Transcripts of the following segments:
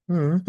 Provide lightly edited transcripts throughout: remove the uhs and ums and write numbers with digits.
Mm.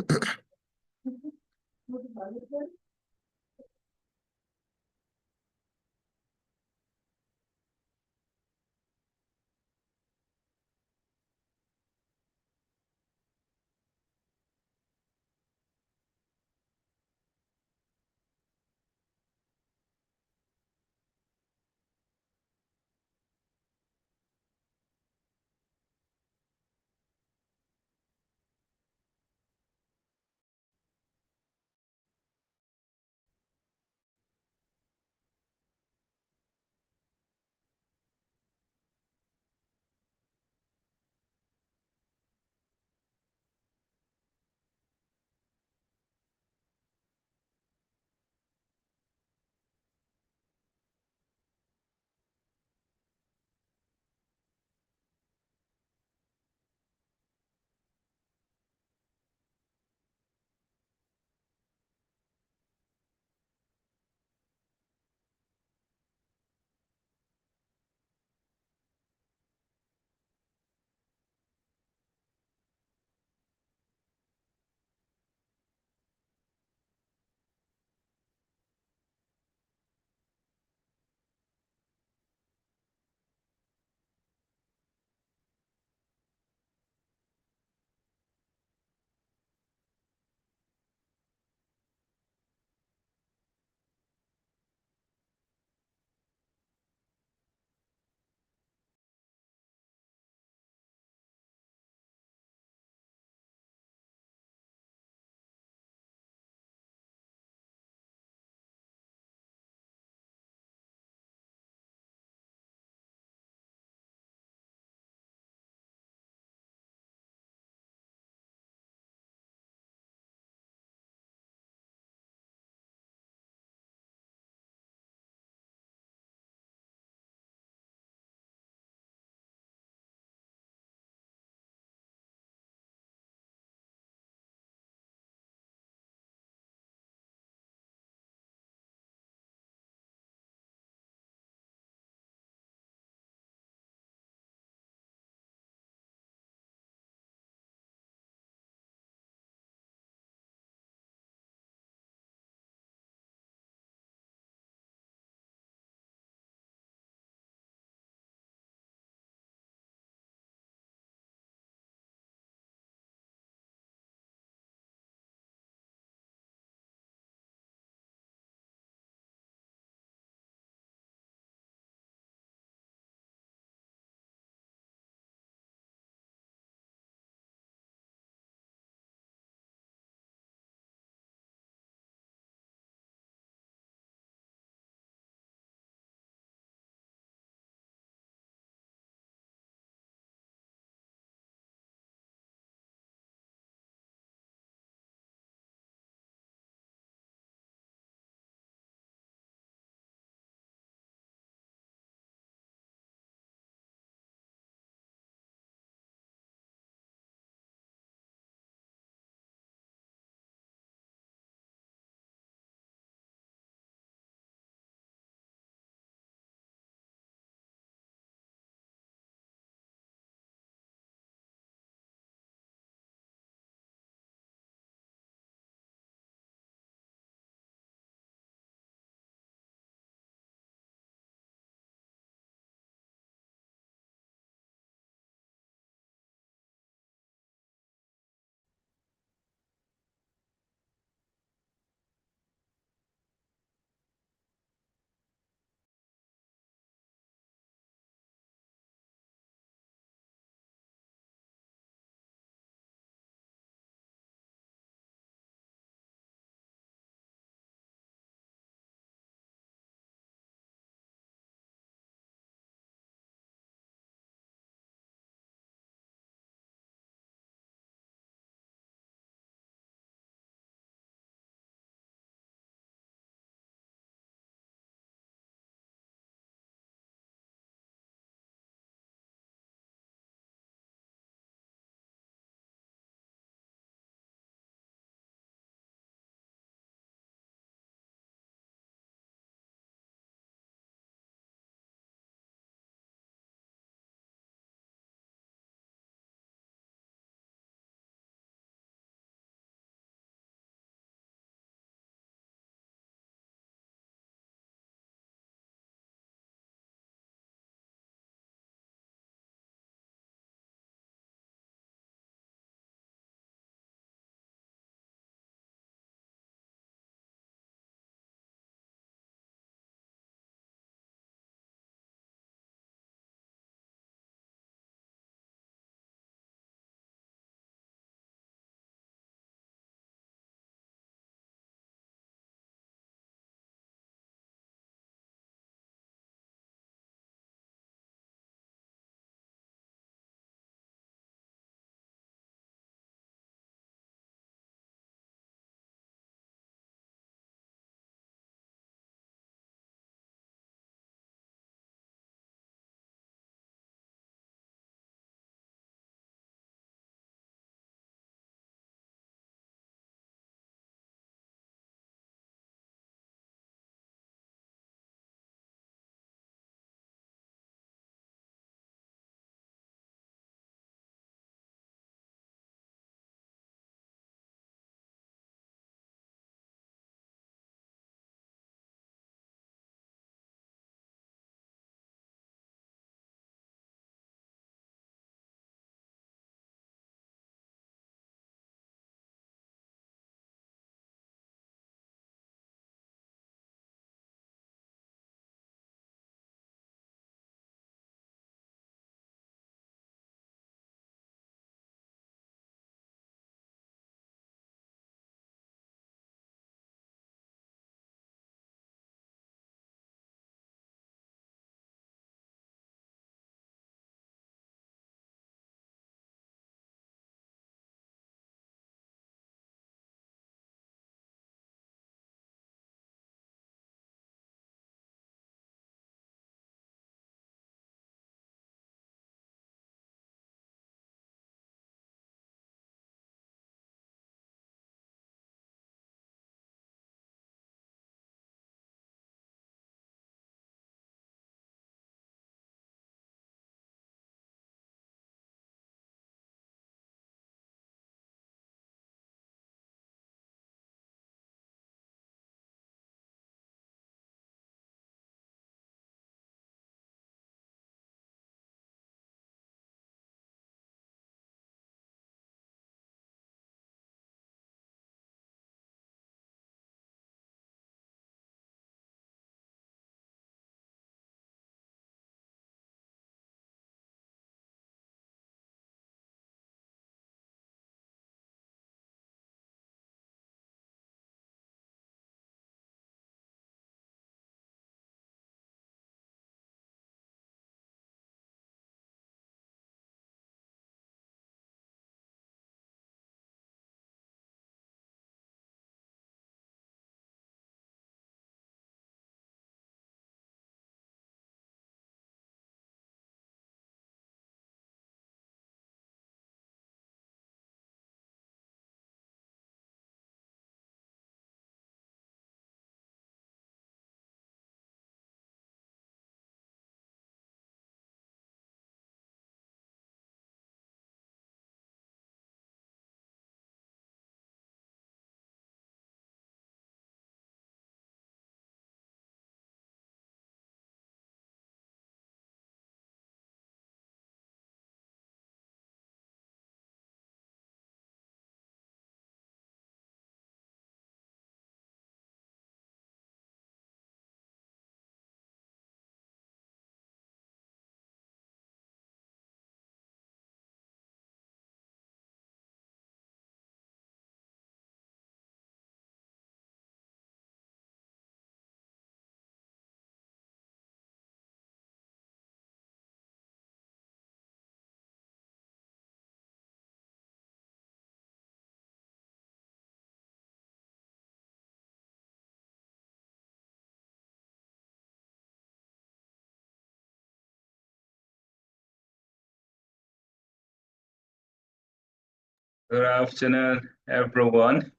Good afternoon, everyone.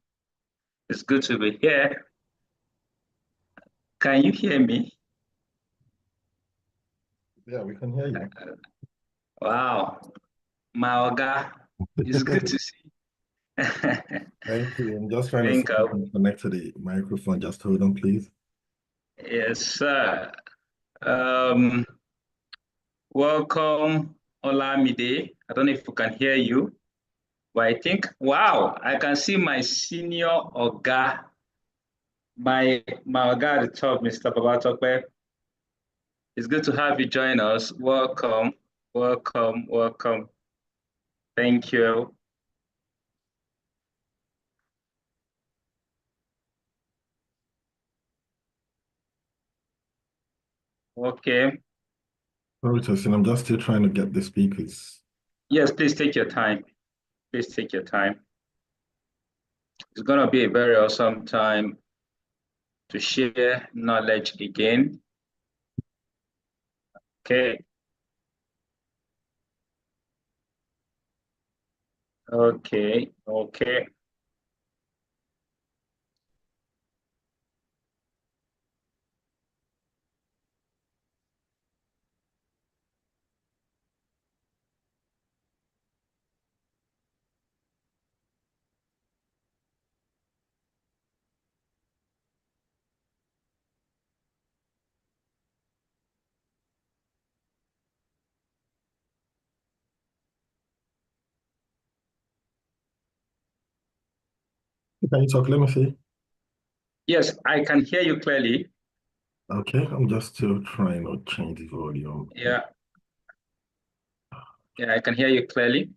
It's good to be here. Can you hear me? Yeah, we can hear you. Wow, Maoga, it's good to see you. Thank you. I'm just trying to see Link if I up. can connect to the microphone. Just hold on, please. Yes, sir. Um, Welcome, Olamide. I don't know if we can hear you, but I think, wow, I can see my senior Oga, my Oga at the top, Mr. Babatope. It's good to have you join us. Welcome, welcome, welcome. Thank you. Okay. Sorry, Justin. I'm just still trying to get the speakers. Yes, please take your time. Please take your time. It's going to be a very awesome time to share knowledge again. Okay. Okay. Okay. Can you talk? Let me see. Yes, I can hear you clearly. Okay, I'm just still trying to change the volume. Yeah. Yeah, I can hear you clearly.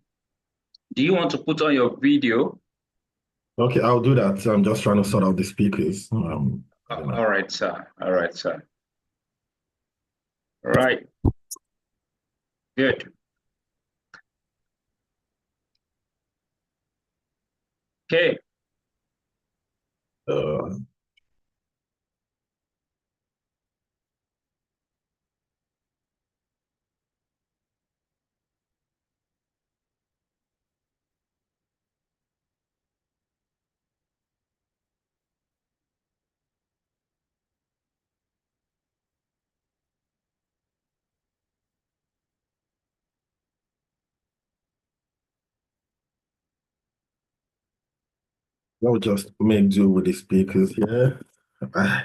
Do you want to put on your video? Okay, I'll do that. I'm just trying to sort out the speakers. You know. All right, sir. All right, sir. All right. Good. Okay. Uh, I'll just make do with the speakers here. I,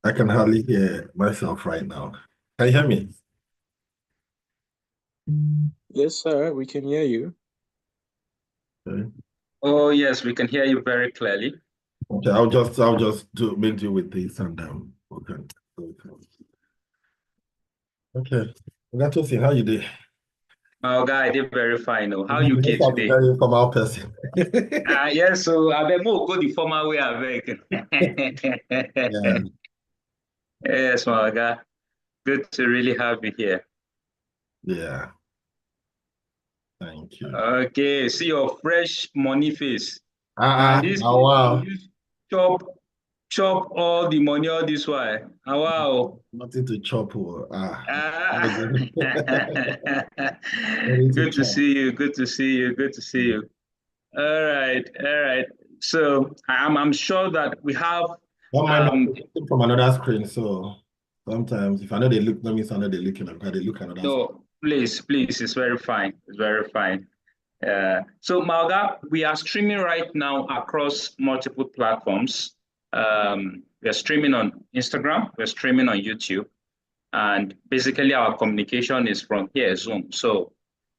I can hardly hear myself right now. Can you hear me? Yes, sir, we can hear you. Okay. Oh, yes, we can hear you very clearly. Okay, I'll just make do with this and okay. Okay. Congratulations, how you doing? My guy, I did very fine. Oh, how You you just kid have a today? very informal person. Yes, so I bet more go the formal way I beg. Yeah, Yes, my guy. Good to really have you here. yeah. Thank you. Okay, see your fresh money face. This Oh, place you wow. use chop all the money all this while. Wow. Nothing to chop. Ah. Ready to Good to chop. see you. Good to see you. Good to see you. All right. All right. So I'm sure that we have Don't mind me um looking from another screen. So sometimes if I know they look, that means I know they're looking. I'm glad they look at another screen. no, please, it's very fine. It's very fine. So Malga, we are streaming right now across multiple platforms. We're streaming on Instagram, we're streaming on YouTube, and basically our communication is from here, Zoom. So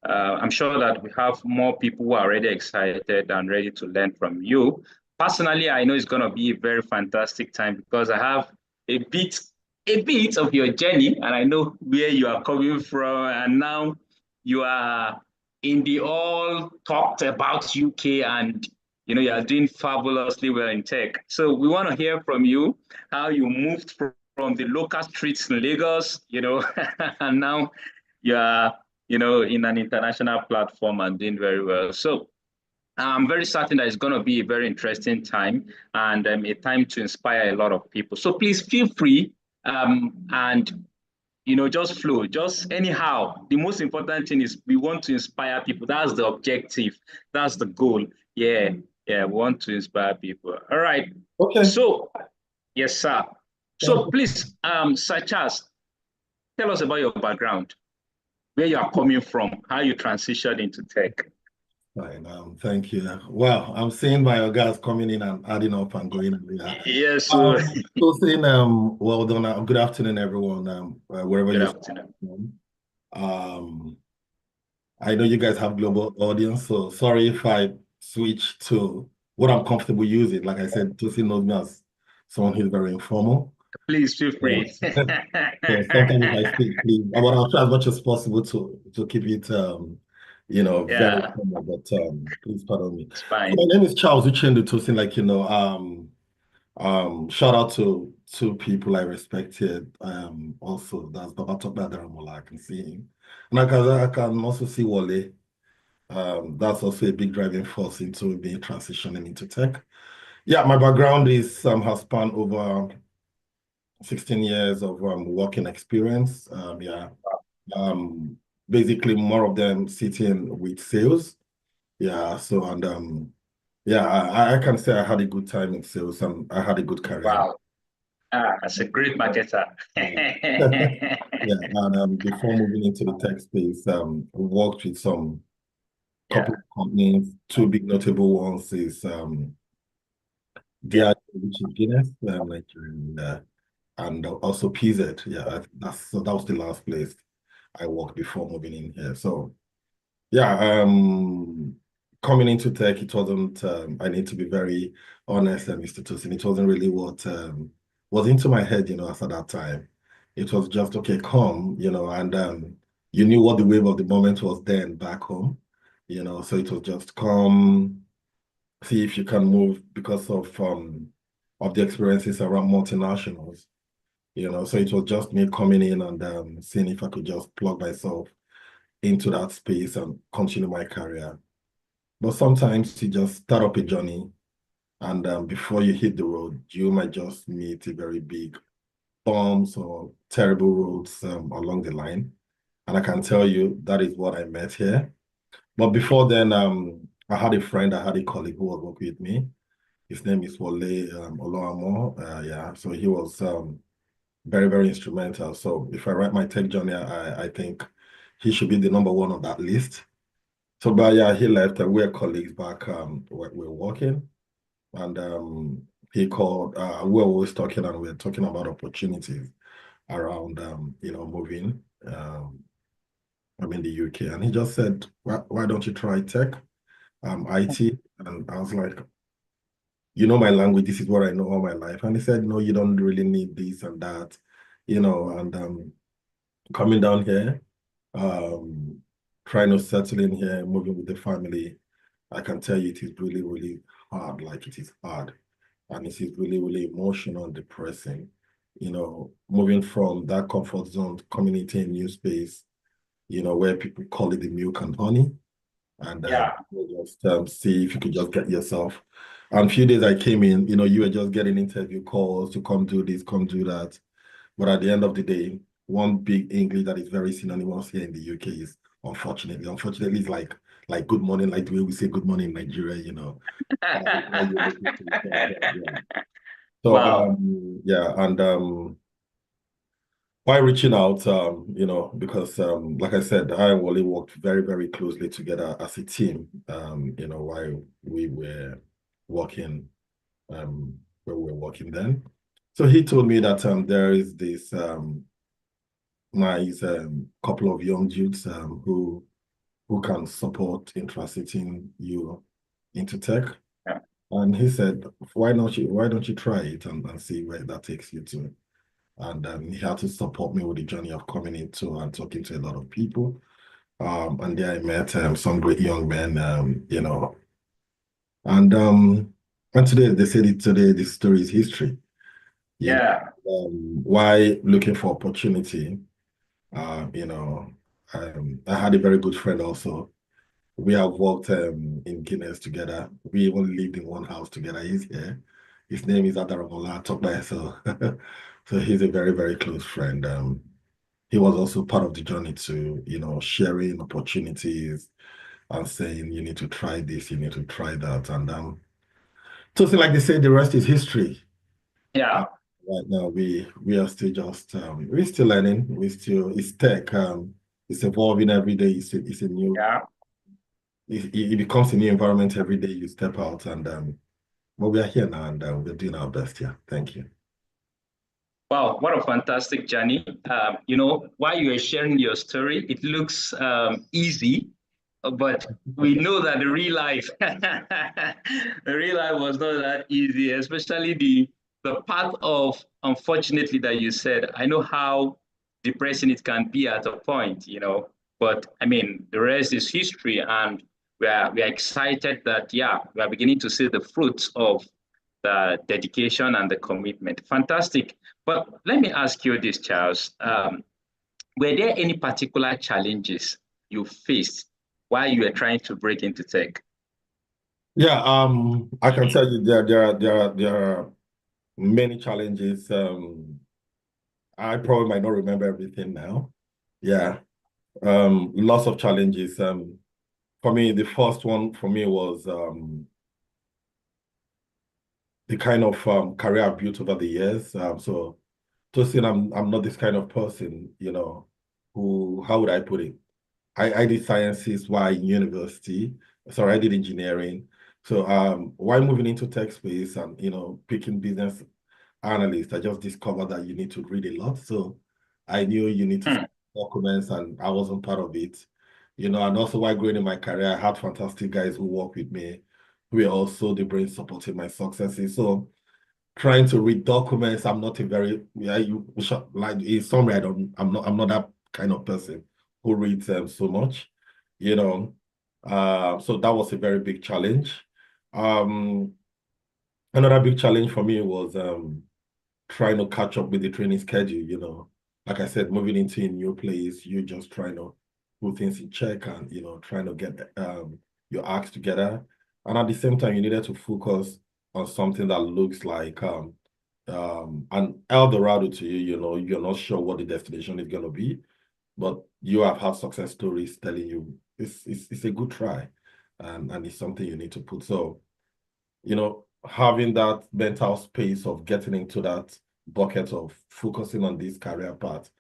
I'm sure that we have more people who are already excited and ready to learn from you. Personally, I know it's going to be a very fantastic time because I have a bit a bit of your journey and I know where you are coming from, and now you are in the all talked about UK, and you are doing fabulously well in tech. So we want to hear from you how you moved from the local streets in Lagos, and now you are, in an international platform and doing very well. So I'm very certain that it's going to be a very interesting time and a time to inspire a lot of people. So please feel free and just flow, just anyhow. The most important thing is we want to inspire people. That's the objective. That's the goal. Yeah, we want to inspire people. All right. Okay. So, yes, sir. So Yeah. please, Sir Charles, tell us about your background, where you are coming from, how you transitioned into tech. Fine. Thank you. Well, I'm seeing my guys coming in and adding up and going. Yes, sir. So saying, well done. Good afternoon, everyone. Wherever Good you're afternoon. from. I know you guys have global audience, so sorry if I switch to what I'm comfortable using. Like I said, Tosin knows me as someone who's very informal. Please feel free. So sometimes if I speak, please, but I'll try as much as possible to keep it very Yeah, formal, but please pardon me. it's So fine. my name is Charles Uchendu Tosin, shout out to two people I respected. Also that's Babatope Adaramola, I can see him. And I can also see Wale. That's also a big driving force into me transitioning into tech. Yeah, my background has spanned over 16 years of working experience. Basically more of them sitting with sales. Yeah, so and I can say I had a good time in sales and I had a good career. Wow. That's a great marketer. Yeah, and before moving into the tech space, worked with some couple of companies. Two big notable ones is DIY, which is Guinness, and also PZ. Yeah, that was the last place I worked before moving in here. So yeah, coming into tech, it wasn't. I need to be very honest, Mr. Tosin. It wasn't really what was into my head, as at that time. It was just okay, come, and you knew what the wave of the moment was then back home, So it was just come, see if you can move because of the experiences around multinationals, So it was just me coming in and seeing if I could just plug myself into that space and continue my career. But sometimes you just start up a journey, and before you hit the road, you might just meet a very big bumps or terrible roads along the line. And I can tell you that is what I met here. But before then, I had a colleague who was working with me. His name is Wale Oloamo. So he was very, very instrumental. So if I write my tech journey, I think he should be the number one on that list. So, but yeah, he left. We're colleagues back. We're working, and he called. We're always talking, and we're talking about opportunities around, moving. I'm in the UK, and he just said, "Why don't you try tech, IT?" And I was like, my language. This is what I know all my life. And he said, "No, you don't really need this and that, And coming down here, trying to settle in here, moving with the family, I can tell you it is really, really hard. Like it is hard. And it is really, really emotional and depressing. Moving from that comfort zone, coming into a new space, where people call it the milk and honey. And just see if you could just get yourself. And a few days I came in, you were just getting interview calls to come do this, come do that. But at the end of the day, one big English that is very synonymous here in the UK is unfortunately. Unfortunately, it's like good morning, like the way we say good morning in Nigeria, So Wow. and by reaching out, because like I said, I and Wally worked very, very closely together as a team, while we were working, where we were working then. So he told me that there is this nice couple of young youths who can support in transiting you into tech. Yeah. And he said, why don't you try it and see where that takes you to? And he had to support me with the journey of coming into and talking to a lot of people. And there I met some great young men, and today they say that today this story is history. Yeah. Why looking for opportunity? I had a very good friend also. We have worked in Guinness together. We even lived in one house together. He's here. His name is Adaramola Tokbae. So, so he's a very, very close friend. he was also part of the journey to, sharing opportunities and saying, you need to try this, you need to try that. And so like they say, the rest is history. Yeah. Right now, we are still just, we're still learning. It's tech. It's evolving every day. It's a new, Yeah. it becomes a new environment every day you step out. And but we are here now, and we're doing our best here. Thank you. Wow, what a fantastic journey. While you were sharing your story, it looks easy, but we know that the real life, was not that easy, especially the part of, unfortunately, that you said. I know how depressing it can be at a point, but I mean, the rest is history, and we are excited that, yeah, we are beginning to see the fruits of the dedication and the commitment. Fantastic. But let me ask you this, Charles. Were there any particular challenges you faced while you were trying to break into tech? Yeah, I can tell you there are many challenges. I probably might not remember everything now. Yeah, lots of challenges. For me, the first one for me was the kind of career I've built over the years. So to say I'm not this kind of person, who, how would I put it? I did sciences while in university. Sorry, I did engineering. So while moving into tech space and picking business analyst, I just discovered that you need to read a lot. So I knew you need to documents, and I wasn't part of it. And also while growing in my career, I had fantastic guys who worked with me, who were also the brain supporting my successes. So trying to read documents, I'm not a very, like in summary, I'm not that kind of person who reads them so much, so that was a very big challenge. Another big challenge for me was trying to catch up with the training schedule. Like I said, moving into a new place, you just trying to put things in check and trying to get your acts together. And at the same time, you needed to focus on something that looks like an El Dorado to you. You're not sure what the destination is going to be, but you have had success stories telling you it's a good try, and it's something you need to put. So having that mental space of getting into that bucket of focusing on this career path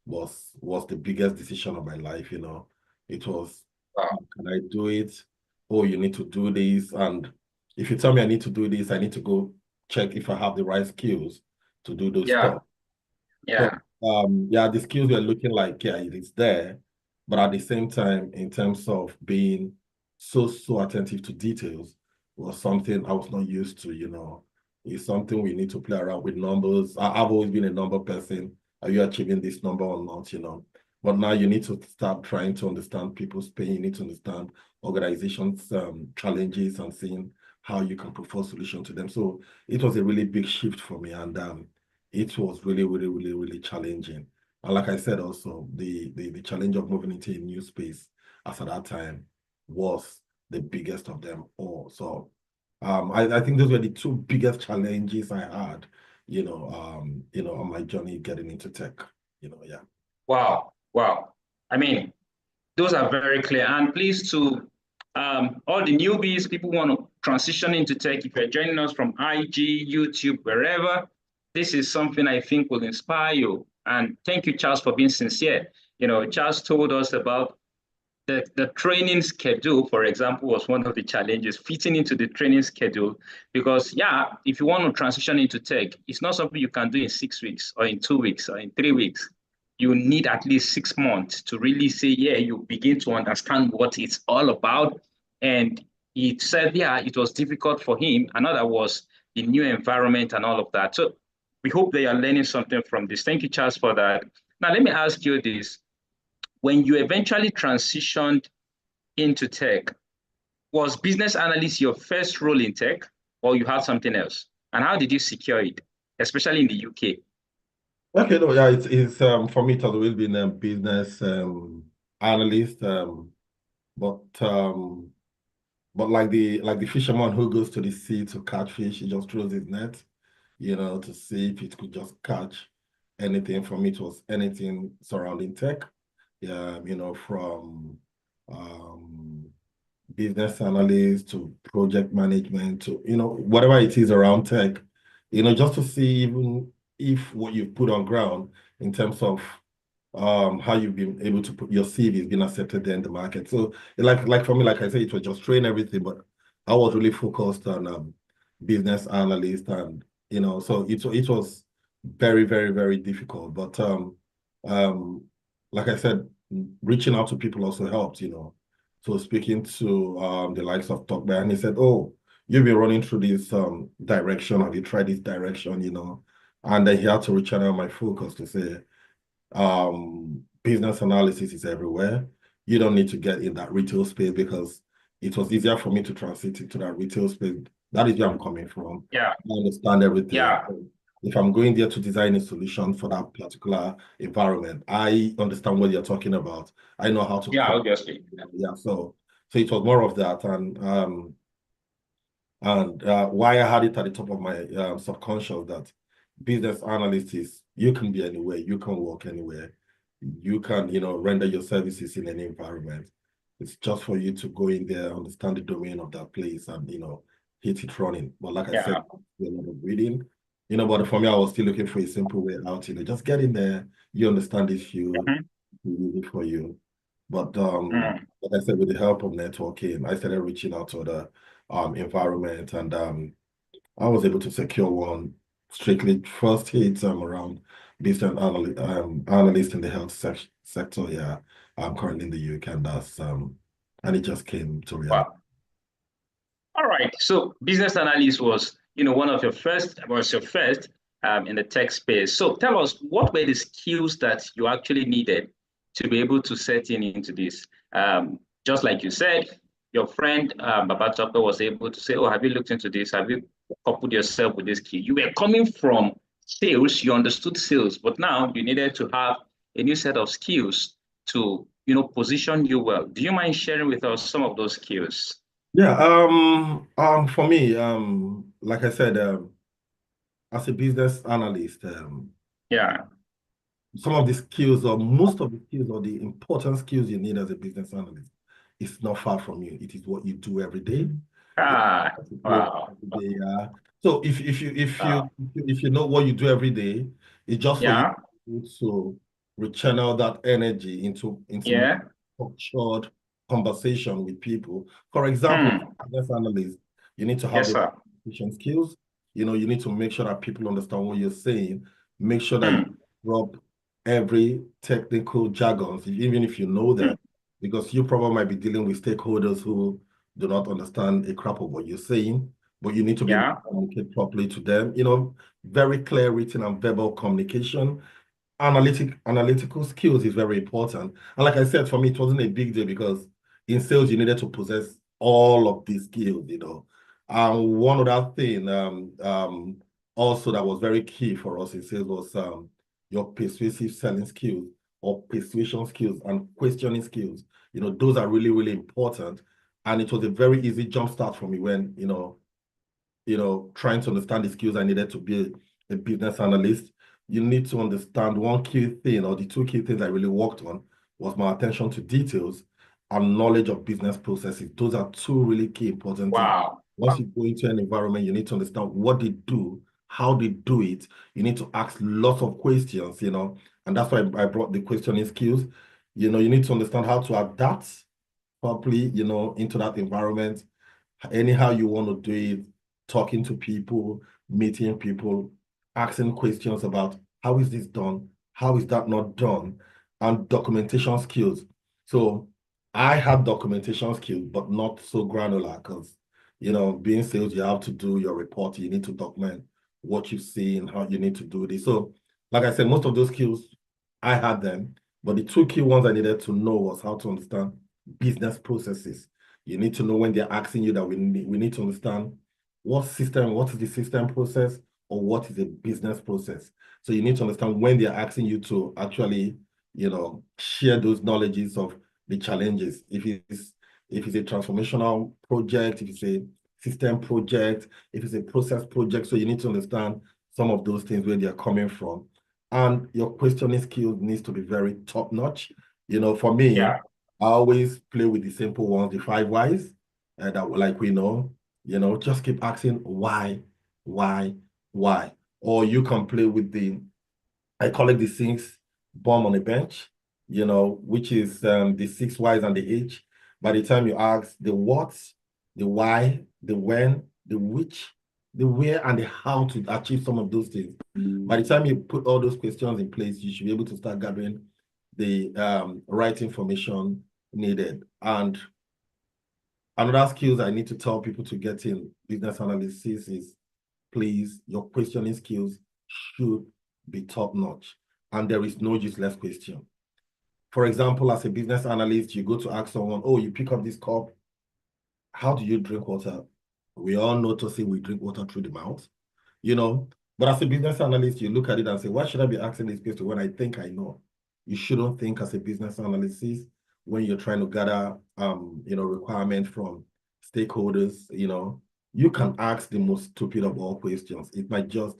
was the biggest decision of my life. It was, can I do it? Oh, you need to do this. And if you tell me I need to do this, I need to go check if I have the right skills to do those stuff. Yeah. So, the skills were looking like, yeah, it is there. But at the same time, in terms of being so attentive to details, was something I was not used to. It's something we need to play around with numbers. I've always been a number person. Are you achieving this number or not? But now you need to start trying to understand people's pain. You need to understand organizations' challenges and seeing how you can propose solution to them. So it was a really big shift for me, and it was really, really, really, really challenging. And like I said, also the challenge of moving into a new space as at that time was the biggest of them all. So I think those were the two biggest challenges I had, on my journey getting into tech. Yeah. Wow. I mean, those are very clear. And please, to all the newbies, people want to transition into tech, if you're joining us from IG, YouTube, wherever, this is something I think will inspire you. And thank you, Charles, for being sincere. Charles told us about the training schedule, for example, was one of the challenges, fitting into the training schedule. Because, yeah, if you want to transition into tech, it's not something you can do in 6 weeks or in 2 weeks or in 3 weeks. You need at least 6 months to really say, yeah, you begin to understand what it's all about. And he said, yeah, it was difficult for him. Another was the new environment and all of that. So we hope they are learning something from this. Thank you, Charles, for that. Now, let me ask you this. When you eventually transitioned into tech, was business analyst your first role in tech, or you had something else? And how did you secure it, especially in the UK? Okay, no, yeah, it's for me it has always been a business analyst, but like the fisherman who goes to the sea to catch fish, he just throws his net, to see if it could just catch anything. For me, it was anything surrounding tech. Yeah, from business analyst to project management to, whatever it is around tech, just to see even if what you've put on ground in terms of how you've been able to put your CV has been accepted there in the market. So like for me, like I said, it was just train everything, but I was really focused on business analyst, and so it was very, very, very difficult. But like I said, reaching out to people also helped, So speaking to the likes of Talkback, and he said, "Oh, you've been running through this direction. Have you tried this direction?" And then he had to rechannel my focus to say, business analysis is everywhere. You don't need to get in that retail space, because it was easier for me to transit into that retail space. That is where I'm coming from. Yeah. I understand everything. Yeah. If I'm going there to design a solution for that particular environment, I understand what you're talking about. I know how to. Yeah, obviously. Yeah. So it was more of that, and why I had it at the top of my subconscious that business analyst is, you can be anywhere, you can work anywhere, you can, render your services in any environment. It's just for you to go in there, understand the domain of that place, and hit it running. But like I said, a lot of reading, but for me, I was still looking for a simple way out. Just get in there, you understand this field, easy for you. But like I said, with the help of networking, I started reaching out to the environment, and I was able to secure one strictly first hit around business analyst in the health sector. Yeah, I'm currently in the UK, and that's and it just came to reality. Wow. All right. So business analyst was, one of your first in the tech space. So tell us, what were the skills that you actually needed to be able to set into this? Just like you said, your friend Baba Topper was able to say, "Oh, have you looked into this? Have you coupled yourself with this key?" You were coming from sales, you understood sales, but now you needed to have a new set of skills to, position you well. Do you mind sharing with us some of those skills? Yeah, for me, like I said, as a business analyst, Yeah. some of the skills, or most of the skills, or the important skills you need as a business analyst, it's not far from you. It is what you do every day. Wow. So if you know what you do every day, it's just for you to rechannel that energy into structured conversation with people. For example, business analyst, you need to have the communication skills. You need to make sure that people understand what you're saying. Make sure that you drop every technical jargon, even if you know them, because you probably might be dealing with stakeholders who do not understand a crap of what you're saying, but you need to be able to communicate properly to them. Very clear written and verbal communication. Analytical skills is very important. And like I said, for me, it wasn't a big deal, because in sales, you needed to possess all of these skills, And one other thing also that was very key for us in sales was your persuasive selling skills, or persuasion skills, and questioning skills. Those are really, really important. And it was a very easy jumpstart for me when, trying to understand the skills I needed to be a business analyst. You need to understand one key thing, or the two key things I really worked on, was my attention to details and knowledge of business processes. Those are two really key important things. Once you go into an environment, you need to understand what they do, how they do it. You need to ask lots of questions, and that's why I brought the questioning skills. You need to understand how to adapt properly, into that environment, anyhow you want to do it, talking to people, meeting people, asking questions about how is this done, how is that not done, and documentation skills. So I had documentation skills, but not so granular, because, being sales, you have to do your report, you need to document what you see and how you need to do this. So like I said, most of those skills, I had them, but the two key ones I needed to know was how to understand business processes. You need to know when they're asking you that we need to understand what is the system process, or what is a business process. So you need to understand when they're asking you to actually, share those knowledges of the challenges. If it's a transformational project, if it's a system project, if it's a process project. So you need to understand some of those things, where they're coming from. and your questioning skill needs to be very top notch. For me, Yeah. I always play with the simple ones, the 5 whys, that like we know, just keep asking why, why. Or you can play with I call it the 6 bomb on the bench, which is the 6 whys and the H. By the time you ask the what, the why, the when, the which, the where, and the how to achieve some of those things. By the time you put all those questions in place, you should be able to start gathering the right information needed. And another skills I need to tell people to get in business analysis is, please, your questioning skills should be top notch. And there is no useless question. For example, as a business analyst, you go to ask someone, oh, you pick up this cup, how do you drink water? We all know to say we drink water through the mouth, But as a business analyst, you look at it and say, why should I be asking this question when I think I know? You shouldn't think as a business analyst when you're trying to gather, requirements from stakeholders, you can ask the most stupid of all questions. It might just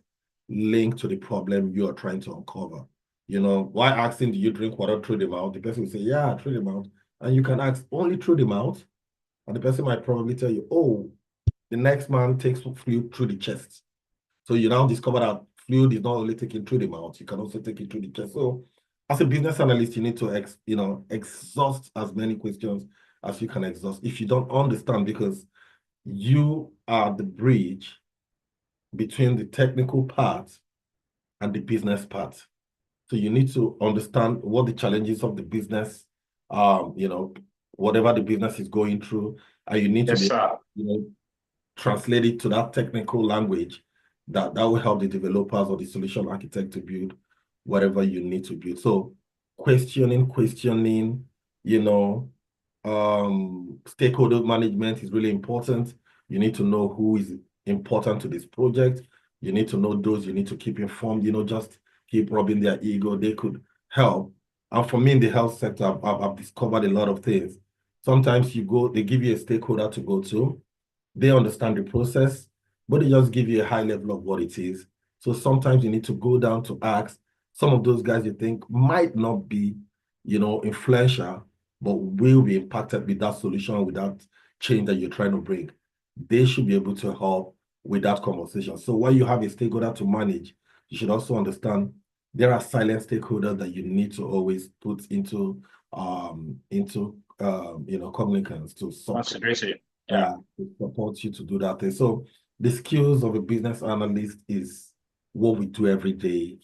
link to the problem you are trying to uncover. Why asking, do you drink water through the mouth? The person will say, yeah, through the mouth. And you can ask only through the mouth. And the person might probably tell you, oh, the next man takes fluid through the chest. So you now discover that fluid is not only taken through the mouth, you can also take it through the chest. So as a business analyst, you need to exhaust as many questions as you can exhaust. If you don't understand, because you are the bridge between the technical part and the business part. So you need to understand what the challenges of the business, whatever the business is going through, and you need to Yes, be, sir. translate it to that technical language that will help the developers or the solution architect to build whatever you need to build. So questioning, stakeholder management is really important. You need to know who is important to this project. You need to know those you need to keep informed, just keep rubbing their ego. They could help. And for me in the health sector, I've discovered a lot of things. Sometimes they give you a stakeholder to go to. They understand the process, but they just give you a high level of what it is. So sometimes you need to go down to ask some of those guys you think might not be, influential, but will be impacted with that solution, with that change that you're trying to bring. They should be able to help with that conversation. So when you have a stakeholder to manage, you should also understand there are silent stakeholders that you need to always put into communicants to support. Consideration. Yeah. To support you to do that thing. So the skills of a business analyst is what we do every day.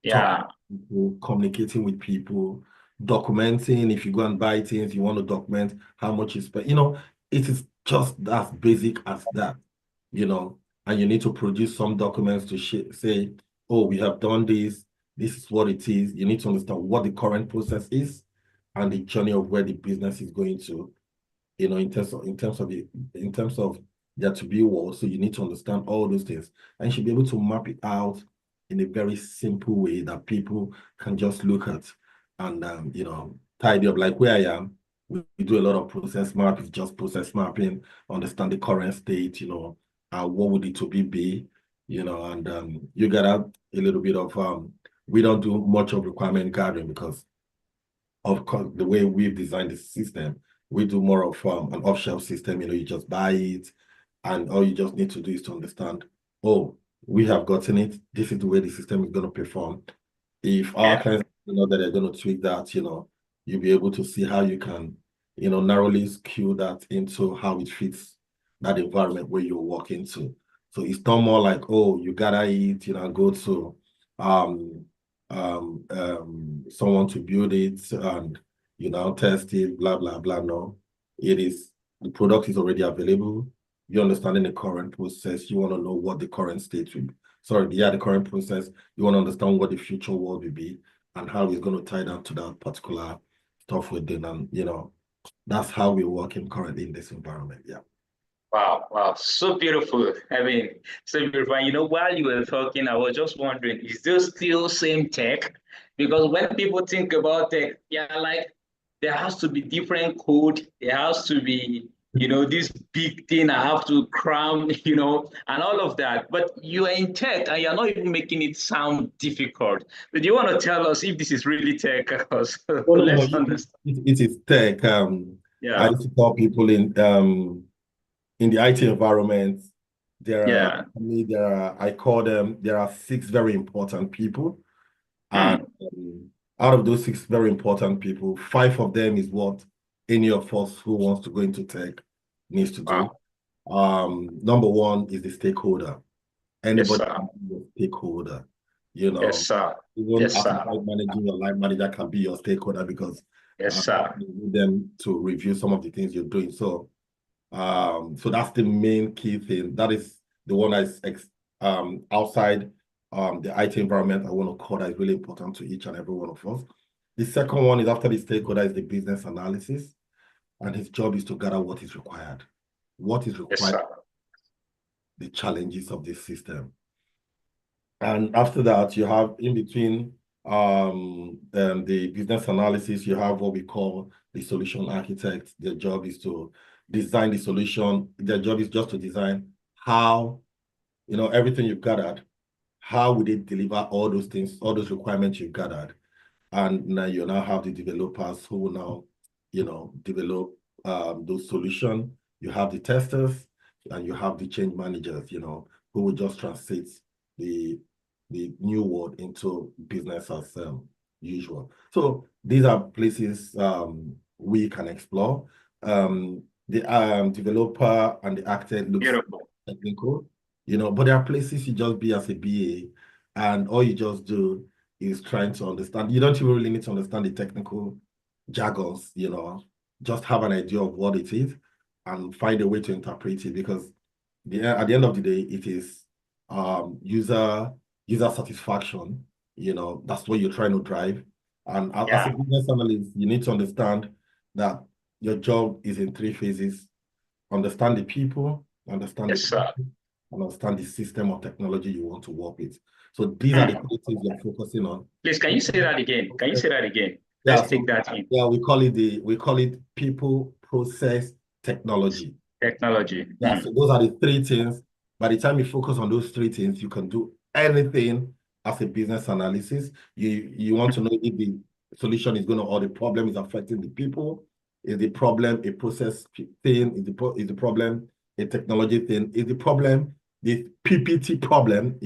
Yeah. People, communicating with people, documenting. If you go and buy things, you want to document how much you spend. It is just as basic as that, and you need to produce some documents to say, oh, we have done this. This is what it is. You need to understand what the current process is and the journey of where the business is going to. In terms of their to-be world. So you need to understand all those things, and you should be able to map it out in a very simple way that people can just look at and tidy up. Like where I am, we do a lot of process map. It's just process mapping, understand the current state, what would it to be, and you get out a little bit of we don't do much of requirement gathering because of course the way we've designed the system. We do more of an off-shelf system. You just buy it, and all you just need to do is to understand, oh, we have gotten it. This is the way the system is going to perform. If our clients know that they're going to tweak that, you'll be able to see how you can, narrowly skew that into how it fits that environment where you're working to. So it's not more like, oh, you gotta eat, go to someone to build it and test it, blah blah blah. No, the product is already available. You're understanding the current process. You want to know what the current state will be. The current process. You want to understand what the future world will be and how it's going to tie down to that particular stuff within. And that's how we're working currently in this environment. Yeah. Wow, so beautiful. I mean, so beautiful. And while you were talking, I was just wondering, is this still same tech? Because when people think about tech, yeah, like there has to be different code, there has to be this big thing I have to cram, and all of that. But you are in tech and you're not even making it sound difficult. Do you want to tell us if this is really tech? No, Let's understand. it is tech. I Yeah, used to tell people in the IT environment, yeah. I call them, there are 6 very important people. And Hmm. out of those 6 very important people, 5 of them is what any of us who wants to go into tech needs to do. Wow. Number 1 is the stakeholder. Yes, Anybody sir. can be a stakeholder. Yes, sir. Even Yes, as a sir. site manager, your line manager can be your stakeholder because Yes, sir. you need them to review some of the things you're doing. So that's the main key thing. That is the one that's outside the IT environment. I want to call that is really important to each and every one of us. The second one is after the stakeholder is the business analysis, and his job is to gather what is required. What is Yes, required, sir. the challenges of this system. And after that, you have in between the business analysis, you have what we call the solution architect. Their job is to design the solution. Their job is just to design how, everything you've gathered, how would it deliver all those things, all those requirements you've gathered. And now you now have the developers who will now, develop those solutions. You have the testers and you have the change managers, who will just translate the new world into business as usual. So these are places we can explore. The developer and the architect looks Beautiful. technical, but there are places you just be as a BA and all you just do is trying to understand. You don't even really need to understand the technical jargons, just have an idea of what it is and find a way to interpret it because at the end of the day, it is user satisfaction, that's what you're trying to drive. And as a Yeah. business analyst, you need to understand that your job is in 3 phases. Understand the people, understand the Yes, sir. process, and understand the system of technology you want to work with. So these are the Hmm. 3 things you're focusing on. Please, can you say that again? Can you say that again? Yeah, Let's so take that in. yeah, we call it people, process, technology. Technology. Yeah, so those are the 3 things. By the time you focus on those 3 things, you can do anything as a business analysis. You want to know if the solution is going to, or the problem is affecting the people. Is the problem a process thing? Is the problem a technology thing? Is the problem the PPT problem?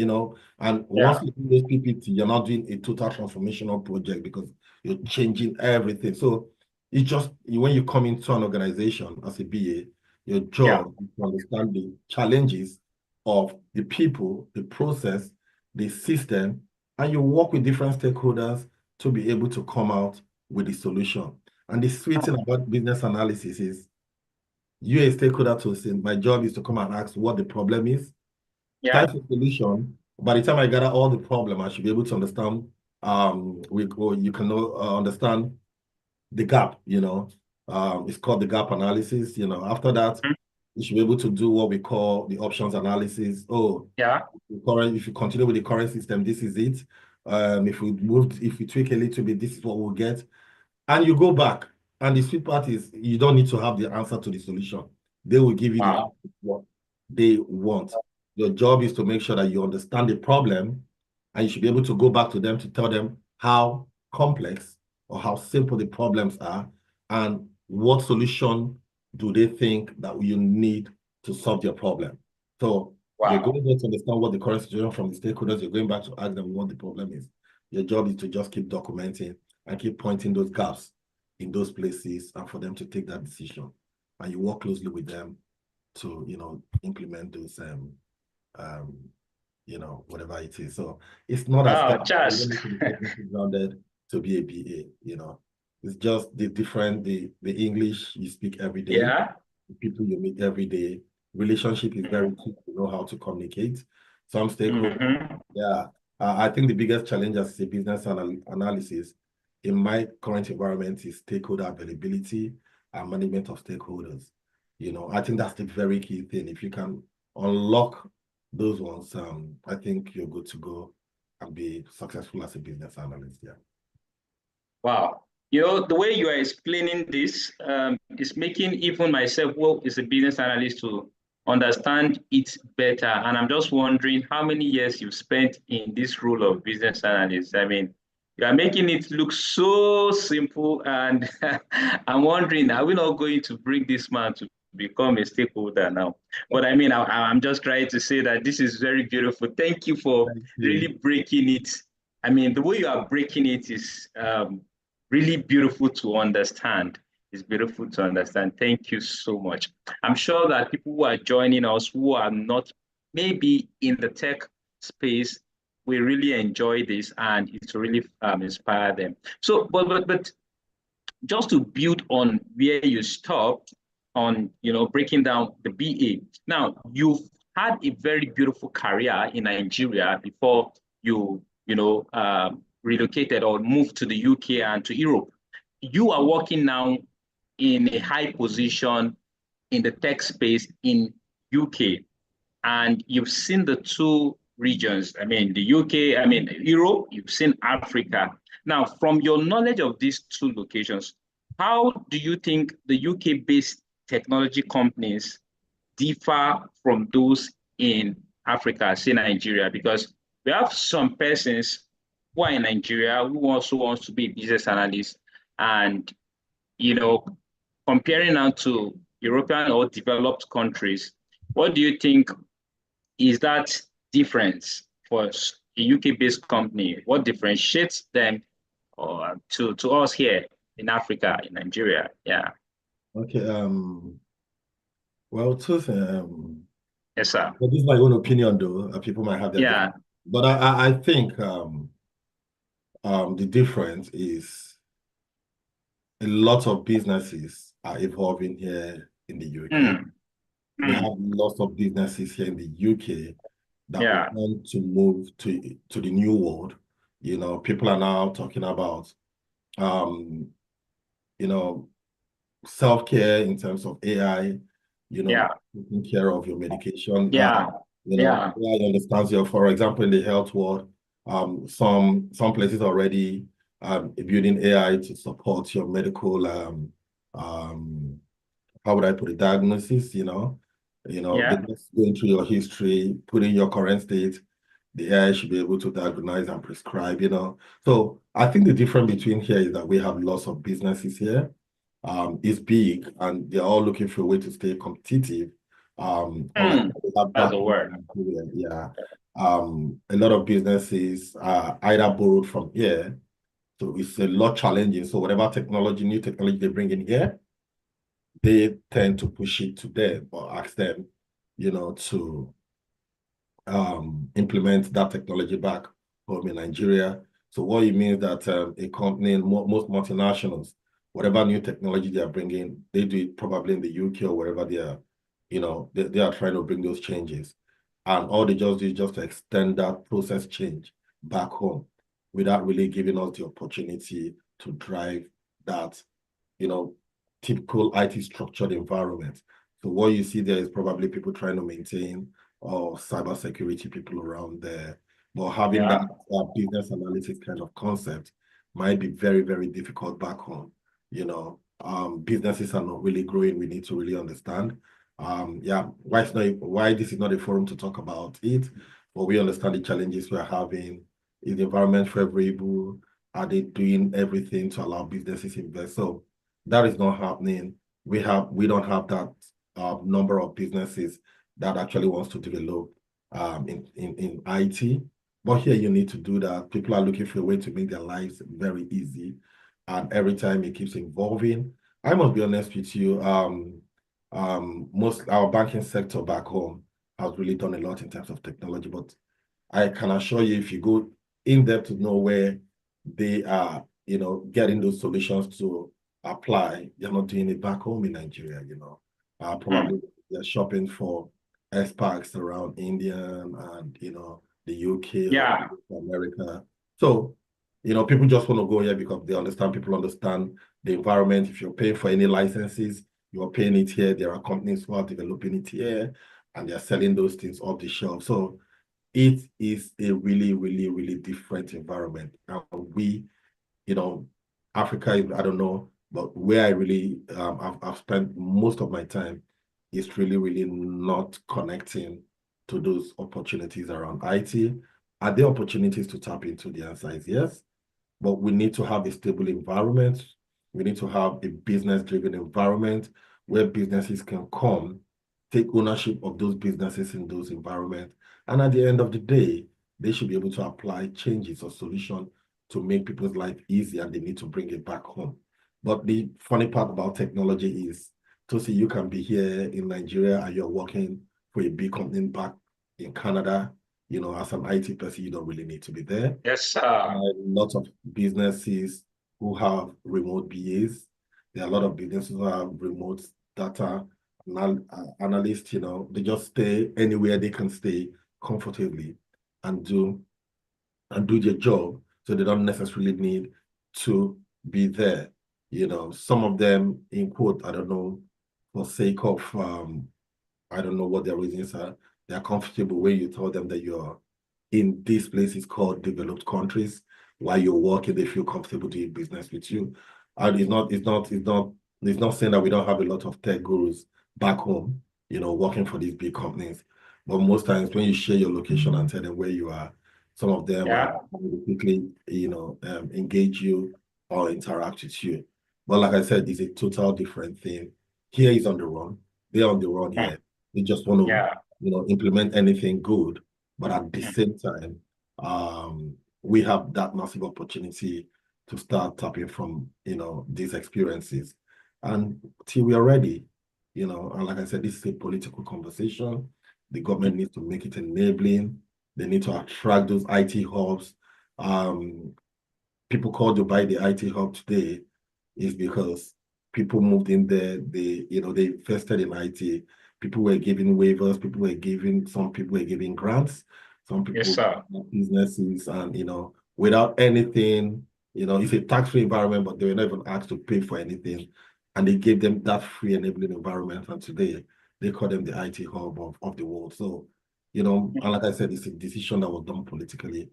And once Yeah. you do this PPT, you're not doing a total transformational project because you're changing everything. So it's just when you come into an organization as a BA, your Yeah. job is to understand the challenges of the people, the process, the system, and you work with different stakeholders to be able to come out with the solution. And the sweet thing about business analysis is you a stakeholder to say, my job is to come and ask what the problem is, Yeah. type of solution. By the time I gather all the problem, I should be able to understand, you can understand the gap, it's called the gap analysis. After that, Mhm. you should be able to do what we call the options analysis. Oh, Yeah. if you continue with the current system, this is it. If we tweak a little bit, this is what we'll get. And you go back. And the sweet part is you don't need to have the answer to the solution. They will give you the Wow. answer to what they want. Your job is to make sure that you understand the problem and you should be able to go back to them to tell them how complex or how simple the problems are and what solution do they think that you need to solve your problem. So you're Wow. going there to understand what the current situation from the stakeholders, you're going back to ask them what the problem is. Your job is to just keep documenting and keep pointing those gaps in those places and for them to take that decision. And you work closely with them to, implement those, whatever it is. So it's not as Wow, technical. You don't Charles. need to be technically grounded to be a BA. It's just the English you speak every day, Yeah. the people you meet every day. Relationship is very key to know how to communicate. Some stakeholders, Mm-hmm. yeah. I think the biggest challenge as a business analysis in my current environment is stakeholder availability and management of stakeholders. I think that's the very key thing. If you can unlock those ones, I think you're good to go and be successful as a business analyst. Yeah. Wow. You know, the way you are explaining this is making even myself, who is a business analyst, to understand it better. And I'm just wondering how many years you've spent in this role of business analyst. I mean, you are making it look so simple, and I'm wondering, are we not going to bring this man to become a stakeholder now? But I mean, I'm just trying to say that this is very beautiful. Thank you for Thank really you. breaking it. I mean, the way you are breaking it is really beautiful to understand. It's beautiful to understand. Thank you so much. I'm sure that people who are joining us who are not maybe in the tech space will really enjoy this, and it will really inspire them. So, but just to build on where you stopped on, breaking down the BA. Now, you've had a very beautiful career in Nigeria before you relocated or moved to the UK and to Europe. You are working now in a high position in the tech space in UK, and you've seen the two regions. I mean, the UK, I mean, Europe, you've seen Africa. Now, from your knowledge of these two locations, how do you think the UK-based technology companies differ from those in Africa, say Nigeria? Because we have some persons who are in Nigeria who also wants to be a business analyst, and you know, comparing now to European or developed countries, what do you think is that difference for a UK-based company? What differentiates them to us here in Africa, in Nigeria? Yeah. Okay. Well, two things. Yes, sir. But this is my own opinion, though. People might have their Yeah. different. But I think the difference is a lot of businesses are evolving here in the UK. Mm. We have Mm. lots of businesses here in the UK that Yeah. want to move to the new world. People are now talking about um, self-care in terms of AI, Yeah. taking care of your medication. Yeah. Yeah. AI understands your, for example, in the health world, some places already building AI to support your medical how would I put it, diagnosis, they Yeah. just going through your history, putting your current state, the AI should be able to diagnose and prescribe. So I think the difference between here is that we have lots of businesses here. It's big and they're all looking for a way to stay competitive. Unlike That's back a in word. Nigeria, yeah. A lot of businesses are either borrowed from here, so it's a lot challenging. So whatever new technology they bring in here, they tend to push it to them or ask them, to implement that technology back home in Nigeria. So what it means that a company, most multinationals, whatever new technology they are bringing, they do it probably in the UK or wherever they are, they are trying to bring those changes. And all they just do is just to extend that process change back home without really giving us the opportunity to drive that, typical IT structured environment. So what you see there is probably people trying to maintain or cybersecurity people around there. But having Yeah. that business analytics kind of concept might be very, very difficult back home. Businesses are not really growing. We need to really understand. Why this is not a forum to talk about it, but we understand the challenges we're having. Is the environment favorable? Are they doing everything to allow businesses invest? So that is not happening. We don't have that number of businesses that actually wants to develop in IT. But here you need to do that. People are looking for a way to make their lives very easy. And every time it keeps evolving. I must be honest with you, most our banking sector back home has really done a lot in terms of technology, but I can assure you if you go in depth to know where they are, getting those solutions to apply, they're not doing it back home in Nigeria, probably they're shopping for S-Parks around India and, the UK Yeah. or America. So, people just want to go here because people understand the environment. If you're paying for any licenses, you're paying it here. There are companies who are developing it here and they're selling those things off the shelf. So it is a really, really, really different environment. And we, Africa is, I don't know, but where I really, I've spent most of my time is really not connecting to those opportunities around IT. Are there opportunities to tap into? The answer is yes, but we need to have a stable environment. We need to have a business-driven environment where businesses can come, take ownership of those businesses in those environments. And at the end of the day, they should be able to apply changes or solutions to make people's life easier, and they need to bring it back home. But the funny part about technology is, to see you can be here in Nigeria and you're working for a big company back in Canada, you know, as an IT person, you don't really need to be there. Yes, sir. Lots of businesses who have remote BAs. There are a lot of businesses who have remote data analysts, you know, they just stay anywhere they can stay comfortably and do their job. So they don't necessarily need to be there. You know, some of them, in quote, I don't know, for sake of, I don't know what their reasons are, they're comfortable when you tell them that you're in these places called developed countries. While you're working, they feel comfortable doing business with you. And it's not saying that we don't have a lot of tech gurus back home, you know, working for these big companies. But most times when you share your location and tell them where you are, some of them will quickly, you know, engage you or interact with you. But like I said, it's a total different thing. Here is on the run. They're on the run here. They just want to, you know, implement anything good. But at the same time, we have that massive opportunity to start tapping from, you know, these experiences. And till we are ready, you know, and like I said, this is a political conversation. The government needs to make it enabling. They need to attract those IT hubs. People call Dubai the IT hub today is because people moved in there. They, you know, they invested in IT. People were giving waivers. Some people were giving grants. Some people, yes, sir, businesses, and, you know, without anything, you know, it's a tax-free environment, but they were not even asked to pay for anything. And they gave them that free enabling environment. And today they call them the IT hub of the world. So, you know, and like I said, it's a decision that was done politically.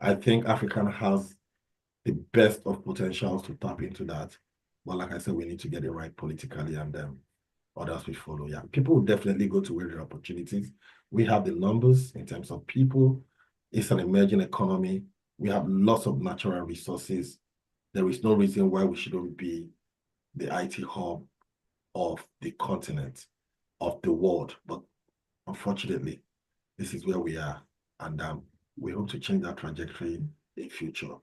I think African has the best of potentials to tap into that. But like I said, we need to get it right politically, and others will follow. Yeah, people will definitely go to where there are opportunities. We have the numbers in terms of people. It's an emerging economy. We have lots of natural resources. There is no reason why we shouldn't be the IT hub of the continent, of the world. But unfortunately, this is where we are. And we hope to change that trajectory in future.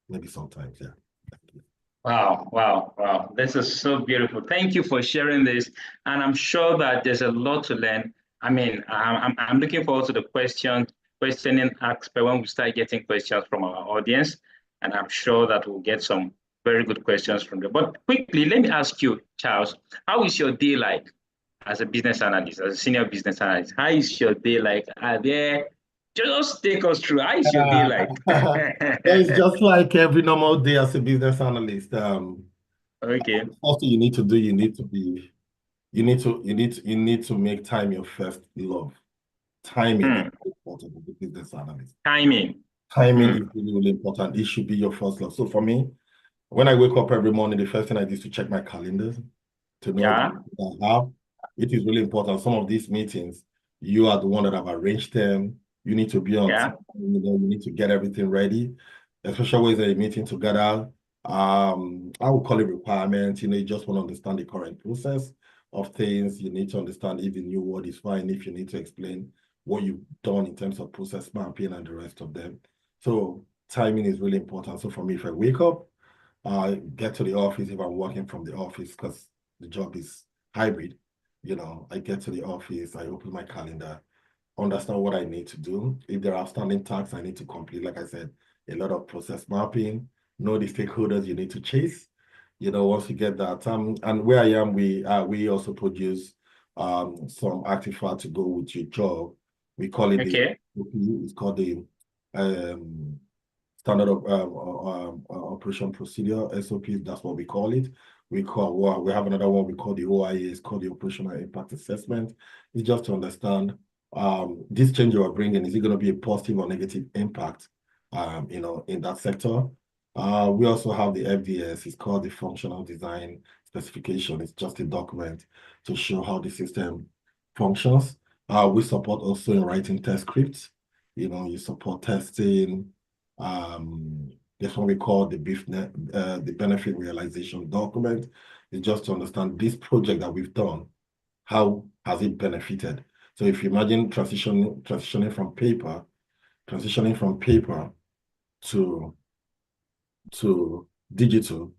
Maybe sometimes, yeah. Thank you. Wow. This is so beautiful. Thank you for sharing this. And I'm sure that there's a lot to learn. I mean, I'm looking forward to the questioning aspect when we start getting questions from our audience. And I'm sure that we'll get some very good questions from them. But quickly, let me ask you, Charles, how is your day like as a business analyst, as a senior business analyst? How is your day like? Just take us through. How is your day like? It's just like every normal day as a business analyst. Okay. First thing you need to do, you need to make time your first love. Timing is important as a business analyst. Timing is really important. It should be your first love. So for me, when I wake up every morning, the first thing I do is to check my calendars to know what I have. It is really important. Some of these meetings, you are the one that have arranged them. You need to be on time, you know, you need to get everything ready, especially when a meeting together. I would call it requirements. You know, you just want to understand the current process of things. You need to understand if the new word is fine, if you need to explain what you've done in terms of process mapping and the rest of them. So timing is really important. So for me, if I wake up, I get to the office, if I'm working from the office, because the job is hybrid, you know, I get to the office, I open my calendar, understand what I need to do. If there are outstanding tasks I need to complete, like I said, a lot of process mapping, know the stakeholders you need to chase. You know, once you get that, and where I am, we also produce some artifact to go with your job. We call it it's called the Standard of Operation Procedure, SOPs. That's what we call it. We have another one we call the OIA. It's called the Operational Impact Assessment. It's just to understand this change you are bringing, is it going to be a positive or negative impact, you know, in that sector? We also have the FDS. It's called the Functional Design Specification. It's just a document to show how the system functions. We support also in writing test scripts. You support testing. That's what we call the the benefit realization document. It's just to understand this project that we've done, how has it benefited? So if you imagine transitioning from paper to digital,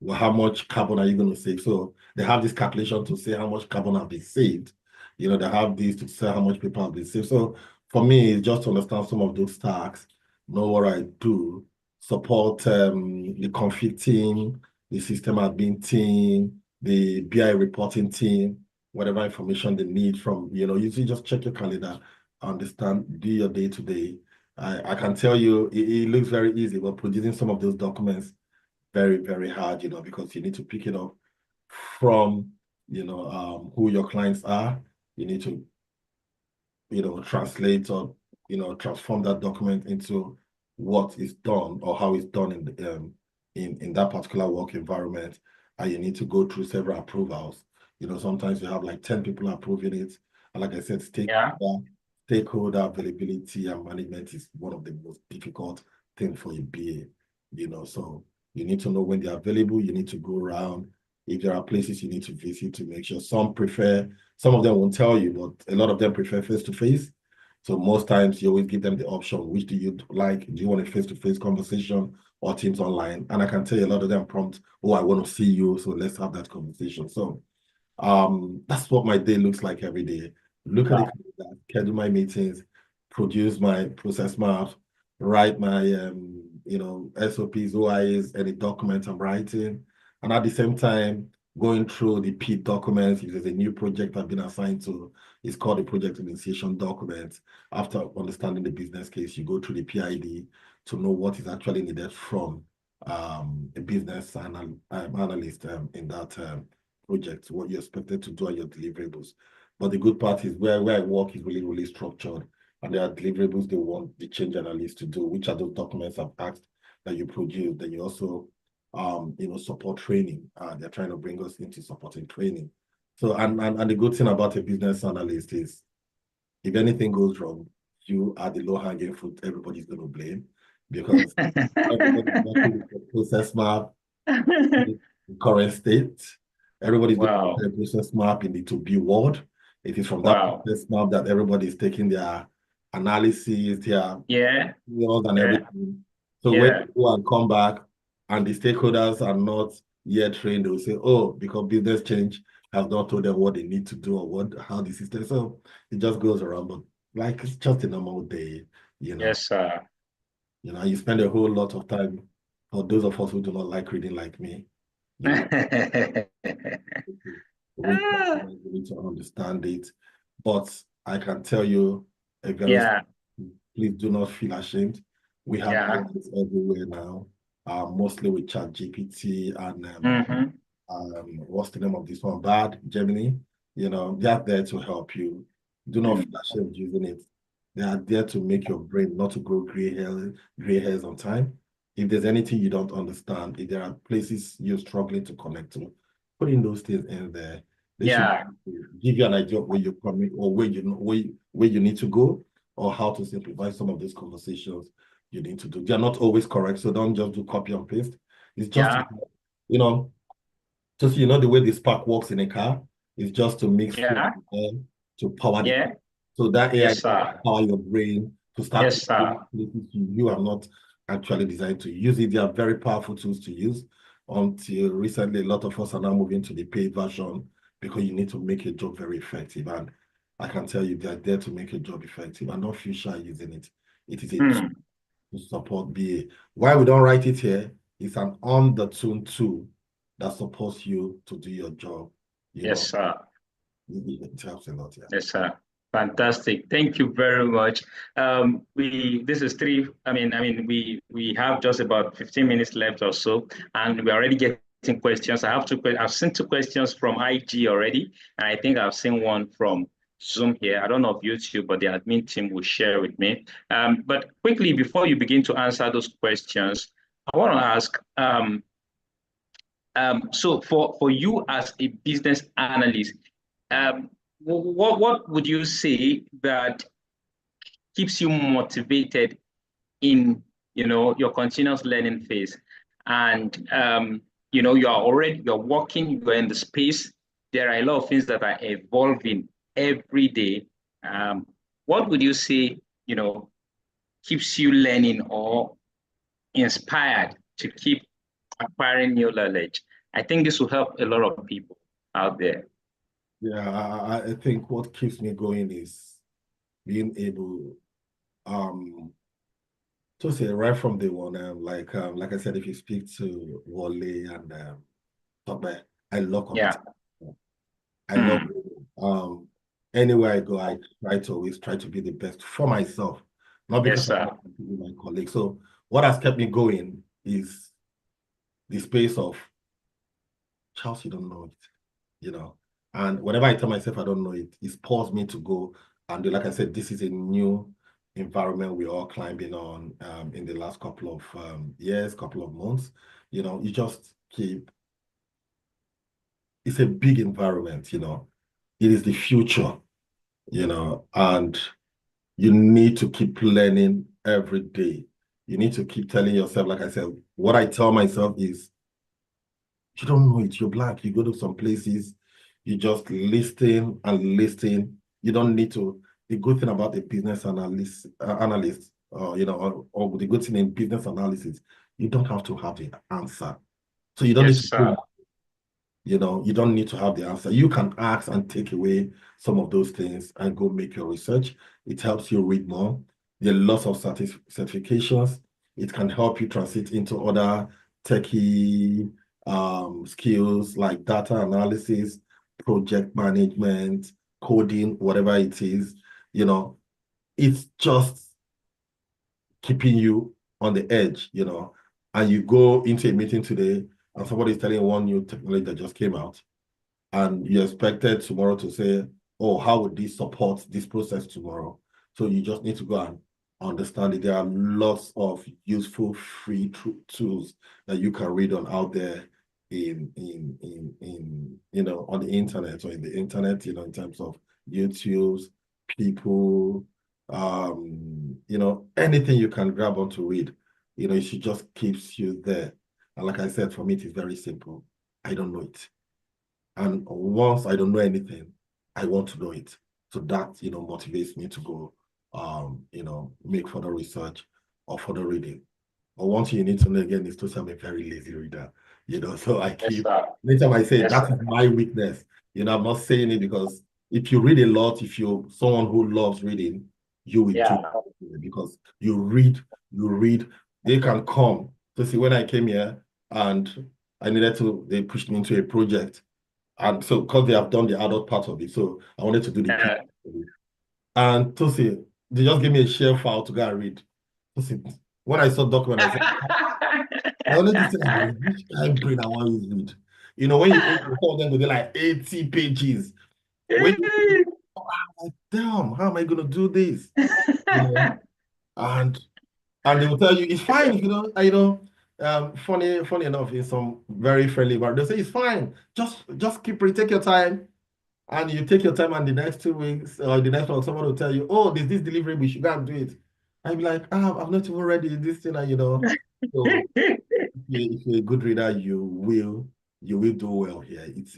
well, how much carbon are you going to save? So they have this calculation to say how much carbon have they saved. They have this to say how much paper have they saved. So for me, it's just to understand some of those tasks, know what I do, support the config team, the system admin team, the BI reporting team, whatever information they need from, you just check your calendar, understand, do your day-to-day. I can tell you, it looks very easy, but producing some of those documents very, very hard, because you need to pick it up from, who your clients are. You need to, translate or, transform that document into what is done or how it's done in that particular work environment. And you need to go through several approvals. Sometimes you have like 10 people approving it. And like I said, stakeholder availability and management is one of the most difficult things for a BA, so you need to know when they're available. You need to go around. If there are places you need to visit to make sure, some of them won't tell you, but a lot of them prefer face-to-face. So most times you always give them the option, which do you like? Do you want a face-to-face conversation or Teams online? And I can tell you a lot of them prompt, oh, I want to see you, so let's have that conversation. So that's what my day looks like every day. Look at the calendar, schedule my meetings, produce my process maps, write my SOPs, OIs, any document I'm writing, and at the same time going through the PID documents. If there's a new project I've been assigned to, it's called the project initiation document. After understanding the business case, you go through the PID to know what is actually needed from a business analyst in that project, what you're expected to do and your deliverables. But the good part is where I work is really, really structured, and there are deliverables they want the change analyst to do, which are those documents I've asked that you produce. Then you also support training. They're trying to bring us into supporting training. So and the good thing about a business analyst is if anything goes wrong, you are the low-hanging fruit everybody's going to blame, because everybody's working with the process map in the current state. Everybody's Wow. doing the process map in the to-be world. It is from that Wow. process map that everybody is taking their analysis, their fields and everything. So when you go and come back and the stakeholders are not yet trained, they'll say, oh, because business change has not told them what they need to do or how the system. So it just goes around. But like it's just a normal day, Yes, sir. You spend a whole lot of time. For those of us who do not like reading like me, we need to understand it. But I can tell you a very please do not feel ashamed. We have AI everywhere now, mostly with ChatGPT and what's the name of this one? Bard, Gemini. They're there to help you. Do not feel ashamed using it. They are there to make your brain not to grow gray hairs on time. If there's anything you don't understand, if there are places you're struggling to connect to, put in those things in there. They should give you an idea of where you're coming or where you need to go, or how to simplify some of these conversations you need to do. They're not always correct, so don't just do copy and paste. It's just just the way the spark works in a car is just to mix fuel to power the car. So that AI power your brain to start places you are not actually designed to use it. They are very powerful tools to use. Until recently, a lot of us are now moving to the paid version because you need to make a job very effective. And I can tell you, they are there to make a job effective, and don't feel shy using it. It is a tool to support BA. Why we don't write it here is an on-the-tune tool that supports you to do your job. Yes, sir. It helps a lot. Yeah. Yes, sir. Fantastic. Thank you very much. This is three. We have just about 15 minutes left or so, and we're already getting questions. I've seen two questions from IG already, and I think I've seen one from Zoom here. I don't know if YouTube, but the admin team will share with me. But quickly, before you begin to answer those questions, I want to ask, so for you as a business analyst, what would you say that keeps you motivated in your continuous learning phase? And you're working, you're in the space. There are a lot of things that are evolving every day. What would you say, keeps you learning or inspired to keep acquiring new knowledge? I think this will help a lot of people out there. Yeah, I think what keeps me going is being able to say right from day one, like I said, if you speak to Wale and Tobe, I love Yeah. competition. I love anywhere I go, I always try to be the best for myself, not because Yes, I'm not with my colleagues. So what has kept me going is the space of Charles, you don't know it, And whenever I tell myself I don't know it, it's paused me to go and do, like I said, this is a new environment we're all climbing on in the last couple of years, couple of months. You just keep, it's a big environment, It is the future, and you need to keep learning every day. You need to keep telling yourself, like I said, what I tell myself is, you don't know it, you're black. You go to some places, you just listen and listen. You don't need to. The good thing about a business analyst, or the good thing in business analysis, you don't have to have the answer. So you don't need to, you don't need to have the answer. You can ask and take away some of those things and go make your research. It helps you read more. There are lots of certifications. It can help you transit into other techie skills like data analysis, project management, coding, whatever it is. It's just keeping you on the edge, and you go into a meeting today and somebody's telling you one new technology that just came out, and you expected tomorrow to say, oh, how would this support this process tomorrow? So you just need to go and understand it. There are lots of useful free tools that you can read on out there on the internet or in the internet, in terms of YouTube's people, anything you can grab on to read, it should just keeps you there. And like I said, for me, it is very simple. I don't know it. And once I don't know anything, I want to know it. So that, motivates me to go, make further research or further reading. But one thing you need to know again is to I'm a very lazy reader, so I keep, anytime I say that is my weakness, I'm not saying it because if you read a lot, if you're someone who loves reading, you will do because you read, they can come. So see, when I came here and they pushed me into a project. And so, because they have done the adult part of it, so I wanted to do the kids of it. And Tosi, they just gave me a share file to go and read. Tosi, when I saw document, I said, I wanted to say, which kind of brain I want to read. When you open them, they're like 80 pages. When you, like, damn, how am I going to do this? And they will tell you it's fine, funny enough, in some very friendly, but they say it's fine. Just keep it, take your time. And you take your time, and the next 2 weeks or the next one, someone will tell you, oh, there's this delivery, we should go and do it. I'd be like, I've not even read this thing, and So if you're a good reader, you will do well here. It's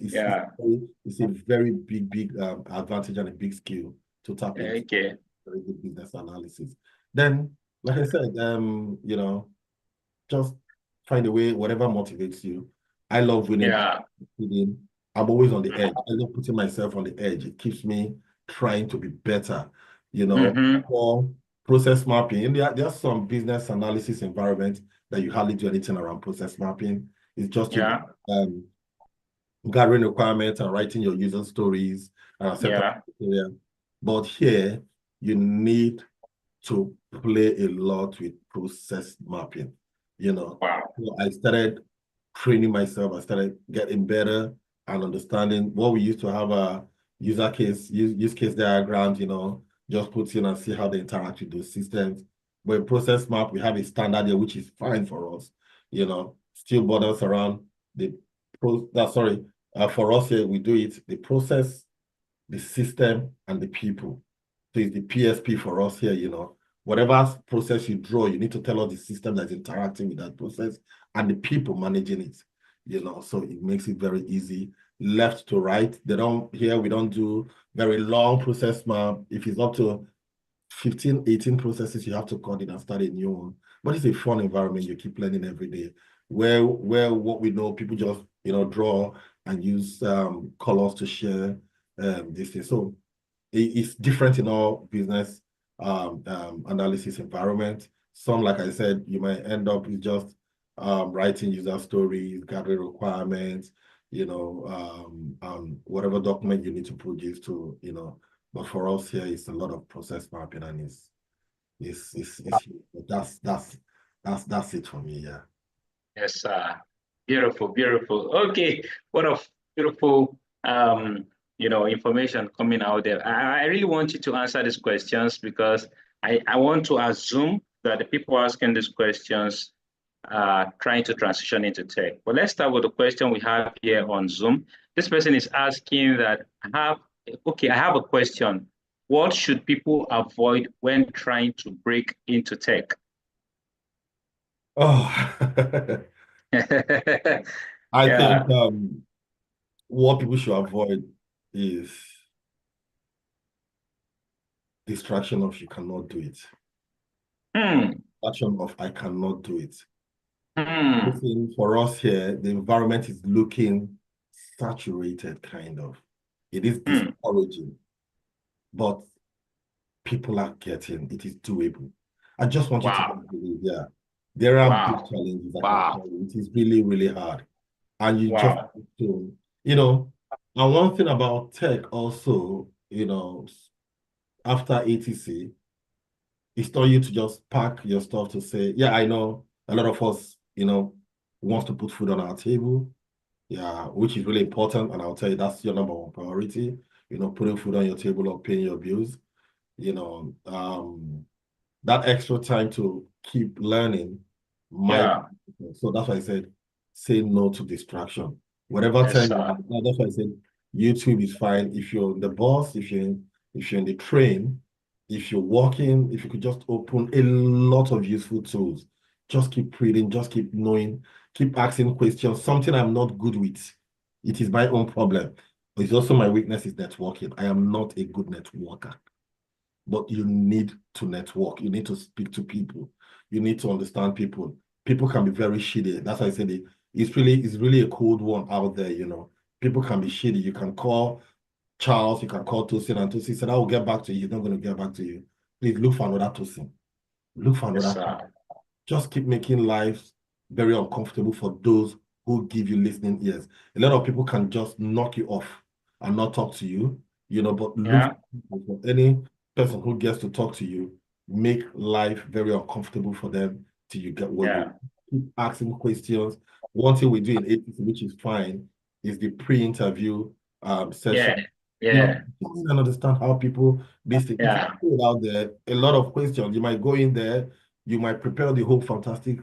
a very big advantage and a big skill to tap into. Okay. Very good business analysis. Then, like I said, just find a way, whatever motivates you. I love winning. I'm always on the edge. I love putting myself on the edge. It keeps me trying to be better, for process mapping. And there's some business analysis environment that you hardly do anything around process mapping. It's just gathering requirements and writing your user stories and But here, you need to play a lot with process mapping. So I started training myself. I started getting better and understanding what we used to have a use case diagrams, just put in and see how they interact with those systems. But in process map, we have a standard here, which is fine for us. still borders around the for us here, we do it, the process, the system, and the people. So it's the PSP for us here, whatever process you draw, you need to tell us the system that's interacting with that process and the people managing it, so it makes it very easy. Left to right, we don't do very long process map. If it's up to 15, 18 processes, you have to cut it and start a new one. But it's a fun environment. You keep learning every day. Where what we know, people just draw and use colors to share this thing. So it's different in our business analysis environment. Some, like I said, you might end up with just writing user stories, gathering requirements, whatever document you need to produce to, but for us here, it's a lot of process mapping, and that's it for me. Yeah. Yes, beautiful, beautiful. Okay, what a beautiful information coming out there. I really want you to answer these questions because I want to assume that the people asking these questions are trying to transition into tech. But let's start with the question we have here on Zoom. This person is asking that I have a question. What should people avoid when trying to break into tech? Oh, I think what people should avoid is distraction of you cannot do it. Distraction of I cannot do it. For us here, the environment is looking saturated, kind of. It is discouraging, but people are getting it is doable. I just want you to believe, there are big challenges. It is really, really hard. And you just have to, and one thing about tech also, after ATC, it's not you to just pack your stuff to say, yeah, I know a lot of us, wants to put food on our table, which is really important. And I'll tell you, that's your number one priority, putting food on your table or paying your bills, that extra time to keep learning. So that's why I said, say no to distraction. Whatever time, that's why I said, YouTube is fine. If you're on the bus, if you're in the train, if you're walking, if you could just open a lot of useful tools, just keep reading, just keep knowing, keep asking questions. Something I'm not good with. It is my own problem. But it's also my weakness is networking. I am not a good networker. But you need to network. You need to speak to people. You need to understand people. People can be very shitty. That's why I said it's really a cold one out there, People can be shitty. You can call Charles, you can call Tosin, and Tosin said, I will get back to you. He's not going to get back to you. Please look for another Tosin. Look for another Tosin. Just keep making lives very uncomfortable for those who give you listening ears. A lot of people can just knock you off and not talk to you, but look for any person who gets to talk to you, make life very uncomfortable for them till you get what you keep asking questions. One thing we do in ATC, which is fine, is the pre-interview session. And understand how people listen. Out there, a lot of questions. You might go in there, you might prepare the whole fantastic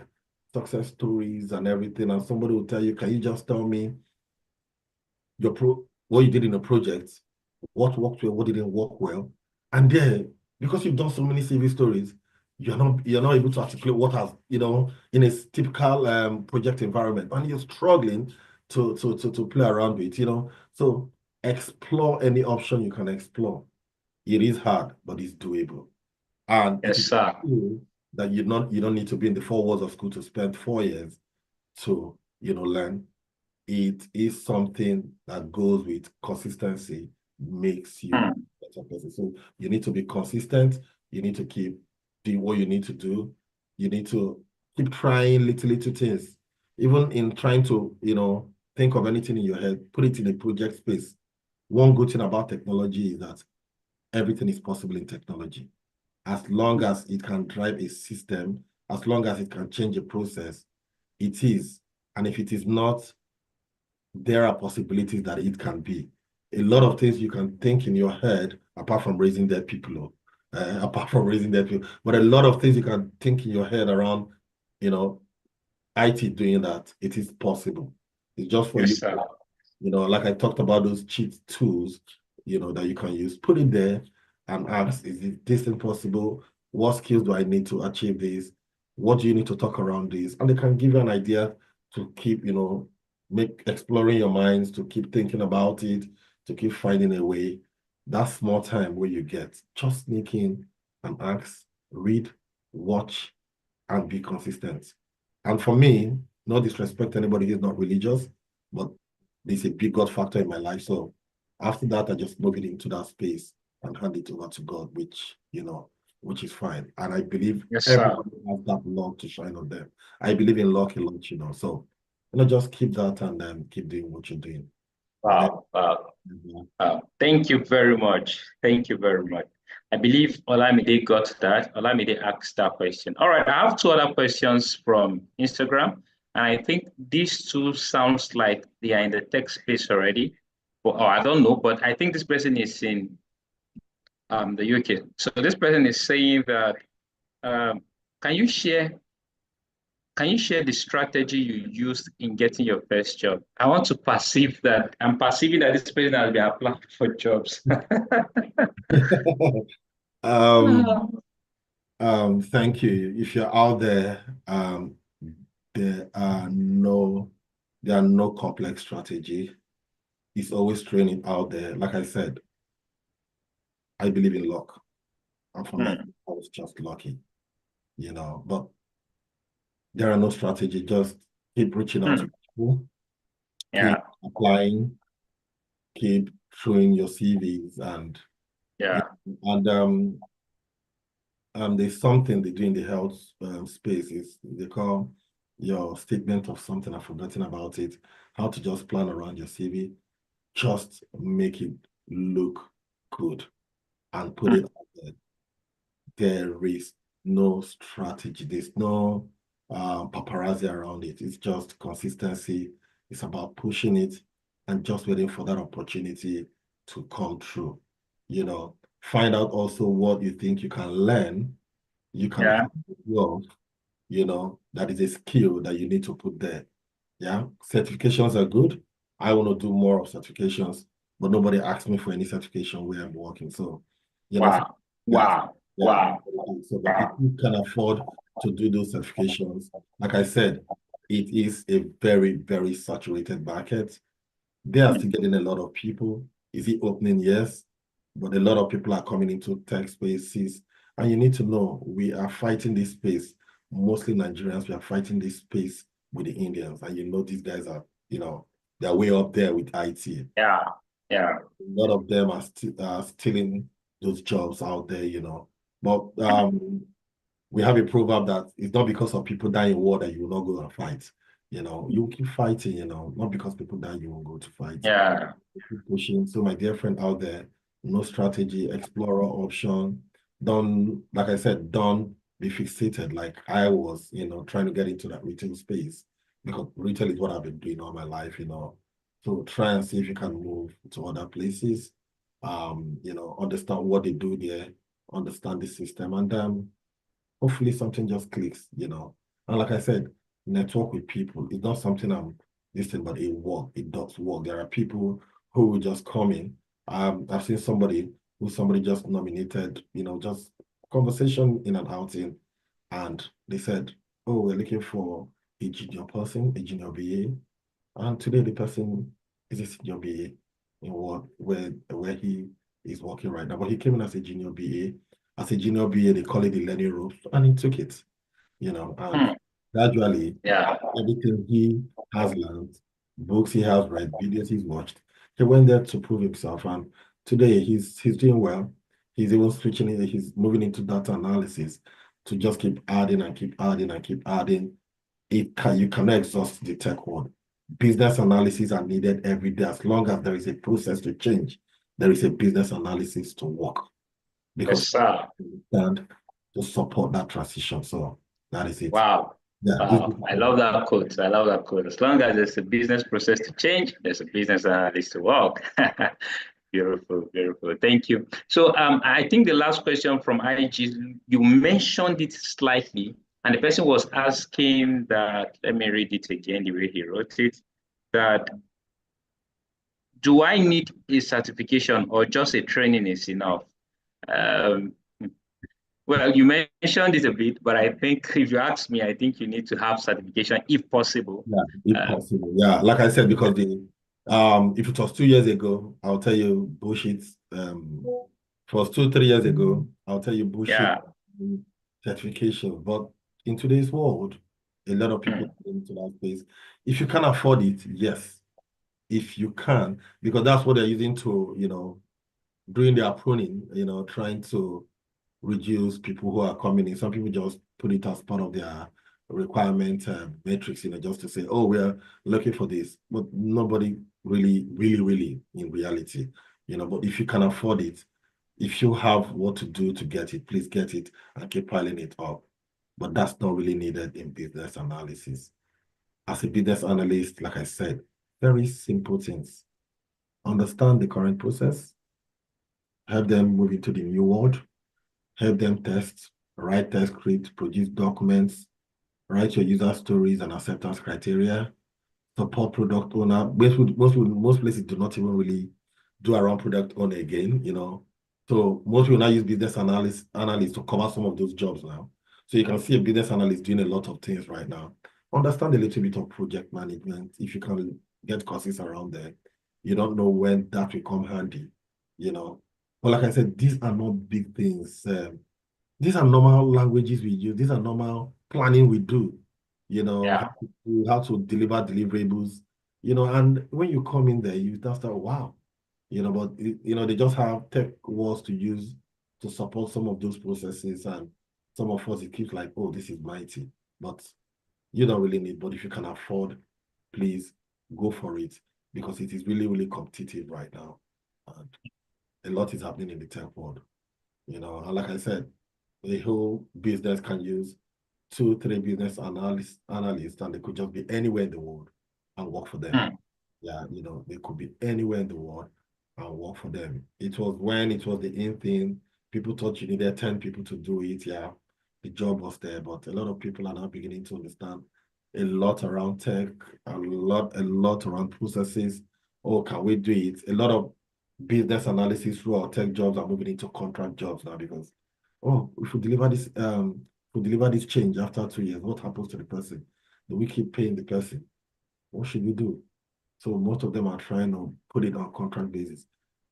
success stories and everything, and somebody will tell you, can you just tell me what you did in a project, what worked well, what didn't work well? And then, because you've done so many CV stories, you're not able to articulate what has, in a typical project environment, and you're struggling to play around with, So explore any option you can explore. It is hard, but it's doable. And that you don't need to be in the 4 walls of school to spend 4 years to learn. It is something that goes with consistency, makes you a better person. So you need to be consistent. You need to keep doing what you need to do. You need to keep trying little things. Even in trying to, think of anything in your head, put it in a project space. One good thing about technology is that everything is possible in technology. As long as it can drive a system, as long as it can change a process, it is. And if it is not, there are possibilities that it can be. A lot of things you can think in your head, apart from raising dead people, but a lot of things you can think in your head around, IT doing that, it is possible. It's just for you, Yes, sir. like I talked about those cheat tools, that you can use. Put it there and ask, is this impossible? What skills do I need to achieve this? What do you need to talk around this? And they can give you an idea to keep, exploring your minds, to keep thinking about it, to keep finding a way. That small time where you get, just sneak in and ask, read, watch, and be consistent. And for me, no disrespect anybody who's not religious, but there's a big God factor in my life. So after that, I just move it into that space and hand it over to God, which is fine. And I believe Yes, sir. everybody has that luck to shine on them. I believe in luck a lot. So just keep that and then keep doing what you're doing. Wow. Thank you very much. Thank you very much. I believe Olamide got that. Olamide asked that question. All right, I have two other questions from Instagram, and I think these two sounds like they are in the tech space already. Or I don't know, but I think this person is in the UK. So this person is saying that can you share the strategy you used in getting your first job? I want to perceive that. I'm perceiving that this person has been applying for jobs. Thank you. If you're out there, there are no complex strategy. It's always training out there. Like I said, I believe in luck. And for me, I was just lucky, but there are no strategy. Just keep reaching out to people, keep applying, keep showing your CVs, and there's something they do in the health space is they call your statement of something. I've forgotten about it. How to just plan around your CV, just make it look good and put it out there. There is no strategy. There's no paparazzi around it. It's just consistency. It's about pushing it and just waiting for that opportunity to come true. Find out also what you think you can learn. You can work, that is a skill that you need to put there. Yeah, certifications are good. I want to do more of certifications, but nobody asked me for any certification where I'm working. So, Wow. So the people who can afford to do those certifications, like I said, it is a very, very saturated market. They are still getting a lot of people. Is it opening? Yes, but a lot of people are coming into tech spaces. And you need to know, we are fighting this space. Mostly Nigerians, we are fighting this space with the Indians. And these guys are, they're way up there with IT. Yeah. A lot of them are stealing those jobs out there, But we have a proverb that it's not because of people dying in war that you will not go and fight. You keep fighting, not because people die, you won't go to fight. Yeah. Keep pushing. So my dear friend out there, no strategy, explorer option. Don't, like I said, don't be fixated like I was, trying to get into that retail space, because retail is what I've been doing all my life, So try and see if you can move to other places, understand what they do there, understand the system, and hopefully something just clicks, And like I said, network with people. It's not something I'm listening, but it does work. There are people who will just come in. I've seen somebody just nominated, just conversation in an outing, and they said, oh, we're looking for a junior person, a junior BA. And today the person is a senior BA in where he is working right now. But he came in as a junior BA. As a junior BA, they call it the learning ropes, and he took it, and gradually, everything he has learned, books he has read, videos he's watched, he went there to prove himself. And today he's doing well. He's even switching it, he's moving into data analysis to just keep adding and keep adding and keep adding. You cannot exhaust the tech world. Business analysis are needed every day. As long as there is a process to change, there is a business analysis to work, because understand to support that transition. So that is it. Wow. Yeah. I love that quote. I love that quote. As long as there's a business process to change, there's a business analyst to work. Beautiful, beautiful. Thank you. So I think the last question from IG, you mentioned it slightly, And the person was asking that, let me read it again the way he wrote it, that do I need a certification or just a training is enough? Um, well, you mentioned it a bit, but I think if you ask me, I think you need to have certification if possible. Yeah, if Um, possible. Yeah, like I said, because the if it was 2 years ago, I'll tell you bullshit. If it was 2, 3 years ago, I'll tell you bullshit yeah. certification. But in today's world, a lot of people Mm. are into that space. If you can afford it, yes. If you can, because that's what they're using to, doing their pruning, trying to reduce people who are coming in. Some people just put it as part of their requirement matrix, just to say, oh, we're looking for this. But nobody really in reality, but if you can afford it, if you have what to do to get it, please get it and keep piling it up. But that's not really needed in business analysis. As a business analyst, like I said, very simple things. Understand the current process, help them move into the new world, help them test, write test scripts, produce documents, write your user stories and acceptance criteria, support product owner. Most places do not even really do around product owner again, So most people now use business analysts to cover some of those jobs now. So you can see a business analyst doing a lot of things right now. Understand a little bit of project management. If you can get courses around there, you don't know when that will come handy, But like I said, these are not big things. These are normal languages we use. These are normal planning we do, Yeah. how to deliver deliverables, and when you come in there, you just start, wow, but, they just have tech words to use to support some of those processes. And some of us, it keeps like, oh, this is mighty, but you don't really need, but if you can afford, please go for it because it is really competitive right now. And a lot is happening in the tech world, and like I said, the whole business can use 2, 3 business analysts, and they could just be anywhere in the world and work for them. Mm. Yeah, they could be anywhere in the world and work for them. It was when it was the in thing, people thought you needed 10 people to do it. Yeah, the job was there, but a lot of people are now beginning to understand a lot around tech, a lot around processes. Oh, can we do it? A lot of business analysis through our tech jobs are moving into contract jobs now because, oh, if we deliver this change after 2 years, what happens to the person? Do we keep paying the person? What should we do? So most of them are trying to put it on contract basis,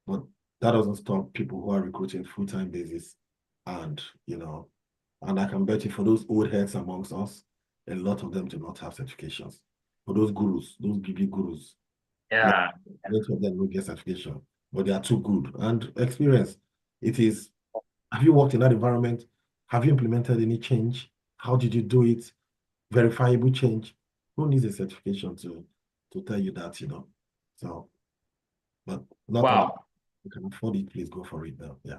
but that doesn't stop people who are recruiting full-time basis. And, and I can bet you for those old heads amongst us, a lot of them do not have certifications. For those gurus, those BB gurus, Yeah. most of them will get certification, but they are too good. And experience, have you worked in that environment? Have you implemented any change? How did you do it? Verifiable change. Who needs a certification to tell you that, So, but not all Wow. you can afford it, please go for it now. Yeah.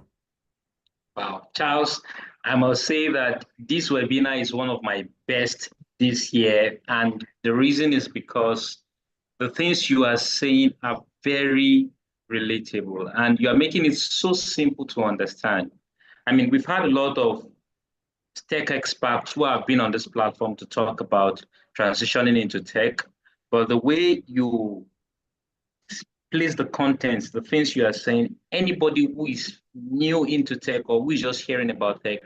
Wow. Charles, I must say that this webinar is one of my best this year. And the reason is because the things you are saying are very relatable and you are making it so simple to understand. I mean, we've had a lot of tech experts who have been on this platform to talk about transitioning into tech, but the way you place the contents, the things you are saying, anybody who is new into tech or who is just hearing about tech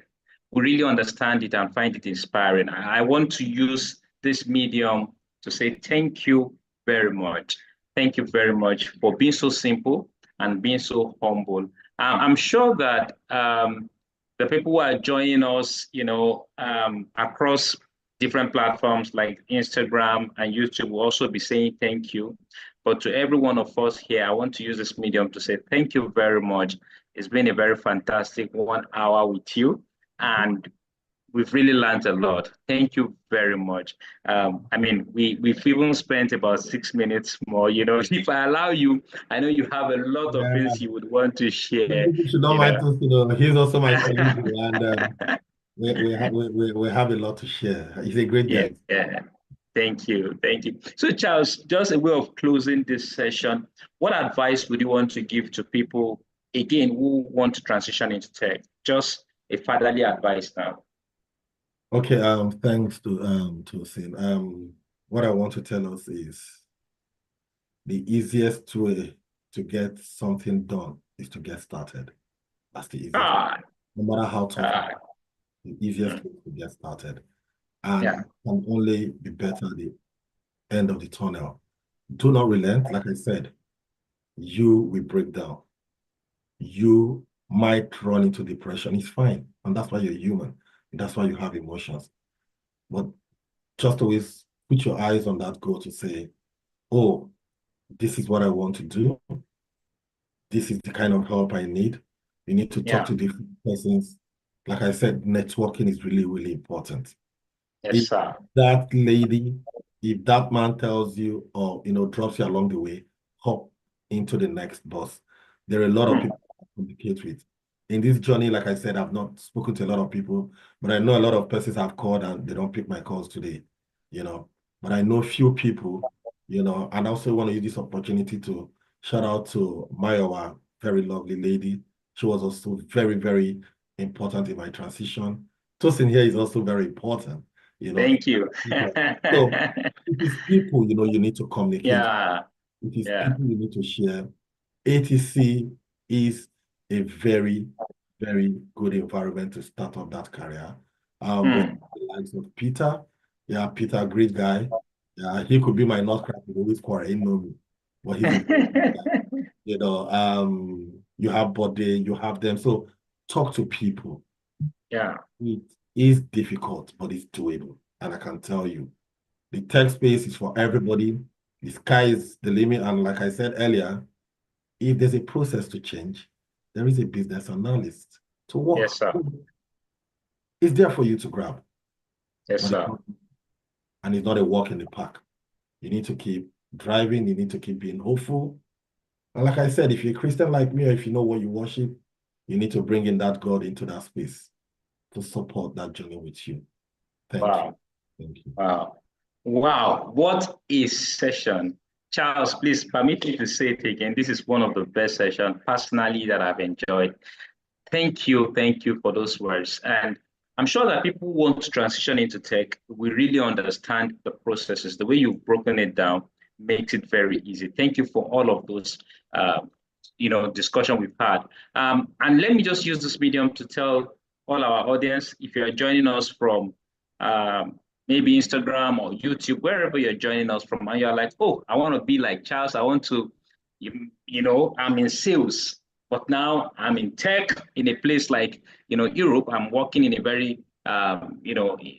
will really understand it and find it inspiring. I want to use this medium to say thank you very much. Thank you very much for being so simple and being so humble. I'm sure that the people who are joining us, across different platforms like Instagram and YouTube will also be saying thank you. But to every one of us here, I want to use this medium to say thank you very much. It's been a very fantastic 1 hour with you, and we've really learned a lot. Thank you very much. I mean, we've even spent about 6 minutes more. If I allow you, I know you have a lot of Yeah. things you would want to share. People should not mind us, he's also my colleague, and we have a lot to share. He's a great Yeah, guy. yeah. Thank you. Thank you. So, Charles, just a way of closing this session, what advice would you want to give to people, again, who want to transition into tech? Just a fatherly advice now. Okay, thanks to Sin. What I want to tell us is the easiest way to get something done is to get started. That's the easiest. Ah, No matter how tough, ah, the easiest mm, way to get started. And yeah, it can only be better at the end of the tunnel. Do not relent. Like I said, you will break down. You might run into depression. It's fine. And that's why you're human. That's why you have emotions. But just always put your eyes on that goal to say, oh, this is what I want to do. This is the kind of help I need. You need to talk yeah, to different persons. Like I said, networking is really, really important. yes, If sir. that lady, if that man tells you or drops you along the way, hop into the next bus. There are a lot of Mm, people to communicate with. In this journey, like I said, I've not spoken to a lot of people, but I know a lot of persons have called and they don't pick my calls today, you know. But I know few people, and I also want to use this opportunity to shout out to Mayowa, very lovely lady. She was also very, very important in my transition. Tosin here is also very important. You know, thank you. so it is people, you need to communicate. Yeah, It is yeah. people you need to share. ATC is a very, very good environment to start off that career. With Mm. the likes of Peter. Yeah, Peter, great guy. Yeah, he could be my nutcracker. He always quarrel, he know me. But he's a very good guy. You have Bode, you have them. So talk to people. Yeah, It is difficult, but it's doable. And I can tell you, the tech space is for everybody. The sky is the limit. And like I said earlier, if there's a process to change, there is a business analyst to yes, work. sir. It's there for you to grab, Yes, but sir. it's not a walk in the park. You need to keep driving. You need to keep being hopeful. And like I said, if you're a Christian like me, or if you know what you worship, you need to bring in that God into that space to support that journey with you. Thank you. Wow. Thank you. Wow. Wow. What a session. Charles, please permit me to say it again. This is one of the best sessions personally that I've enjoyed. Thank you. Thank you for those words. And I'm sure that people who want to transition into tech, we really understand the processes. The way you've broken it down makes it very easy. Thank you for all of those, discussion we've had. And let me just use this medium to tell all our audience, if you're joining us from maybe Instagram or YouTube, wherever you're joining us from, and you're like, oh, I want to be like Charles. I want to, I'm in sales, but now I'm in tech in a place like, Europe. I'm working in a very,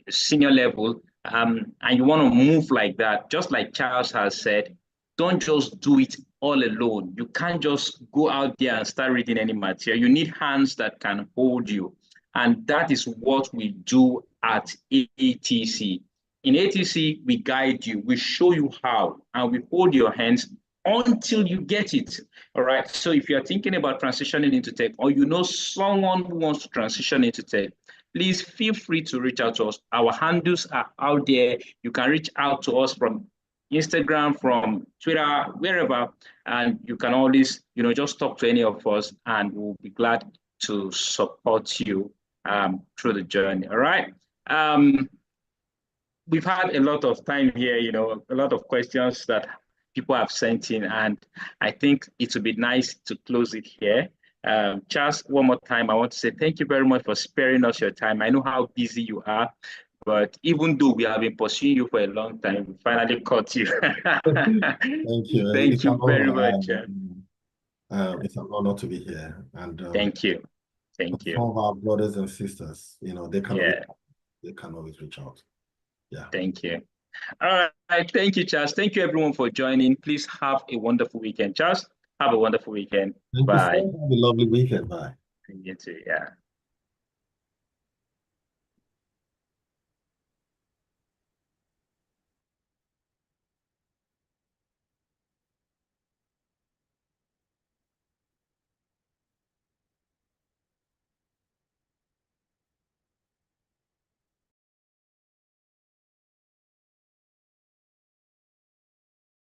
senior level. And you want to move like that, just like Charles has said, don't just do it all alone. You can't just go out there and start reading any material. You need hands that can hold you. And that is what we do at ATC. In ATC, we guide you, we show you how, and we hold your hands until you get it. All right. So if you're thinking about transitioning into tech, or you know someone who wants to transition into tech, please feel free to reach out to us. Our handles are out there. You can reach out to us from Instagram, from Twitter, wherever, and you can always, just talk to any of us, and we'll be glad to support you through the journey. All right. We've had a lot of time here, a lot of questions that people have sent in, and I think it would be nice to close it here. Charles, one more time, I want to say thank you very much for sparing us your time. I know how busy you are, but even though we have been pursuing you for a long time, we finally caught you. Thank you. Thank you very much. It's an honor to be here. And Thank you. Thank some you. of our brothers and sisters, Yeah. they can always reach out. Yeah. Thank you. All right. Thank you, Charles. Thank you, everyone, for joining. Please have a wonderful weekend. Charles, have a wonderful weekend. Thank you, sir. Bye. Have a lovely weekend. Bye. You too. Yeah.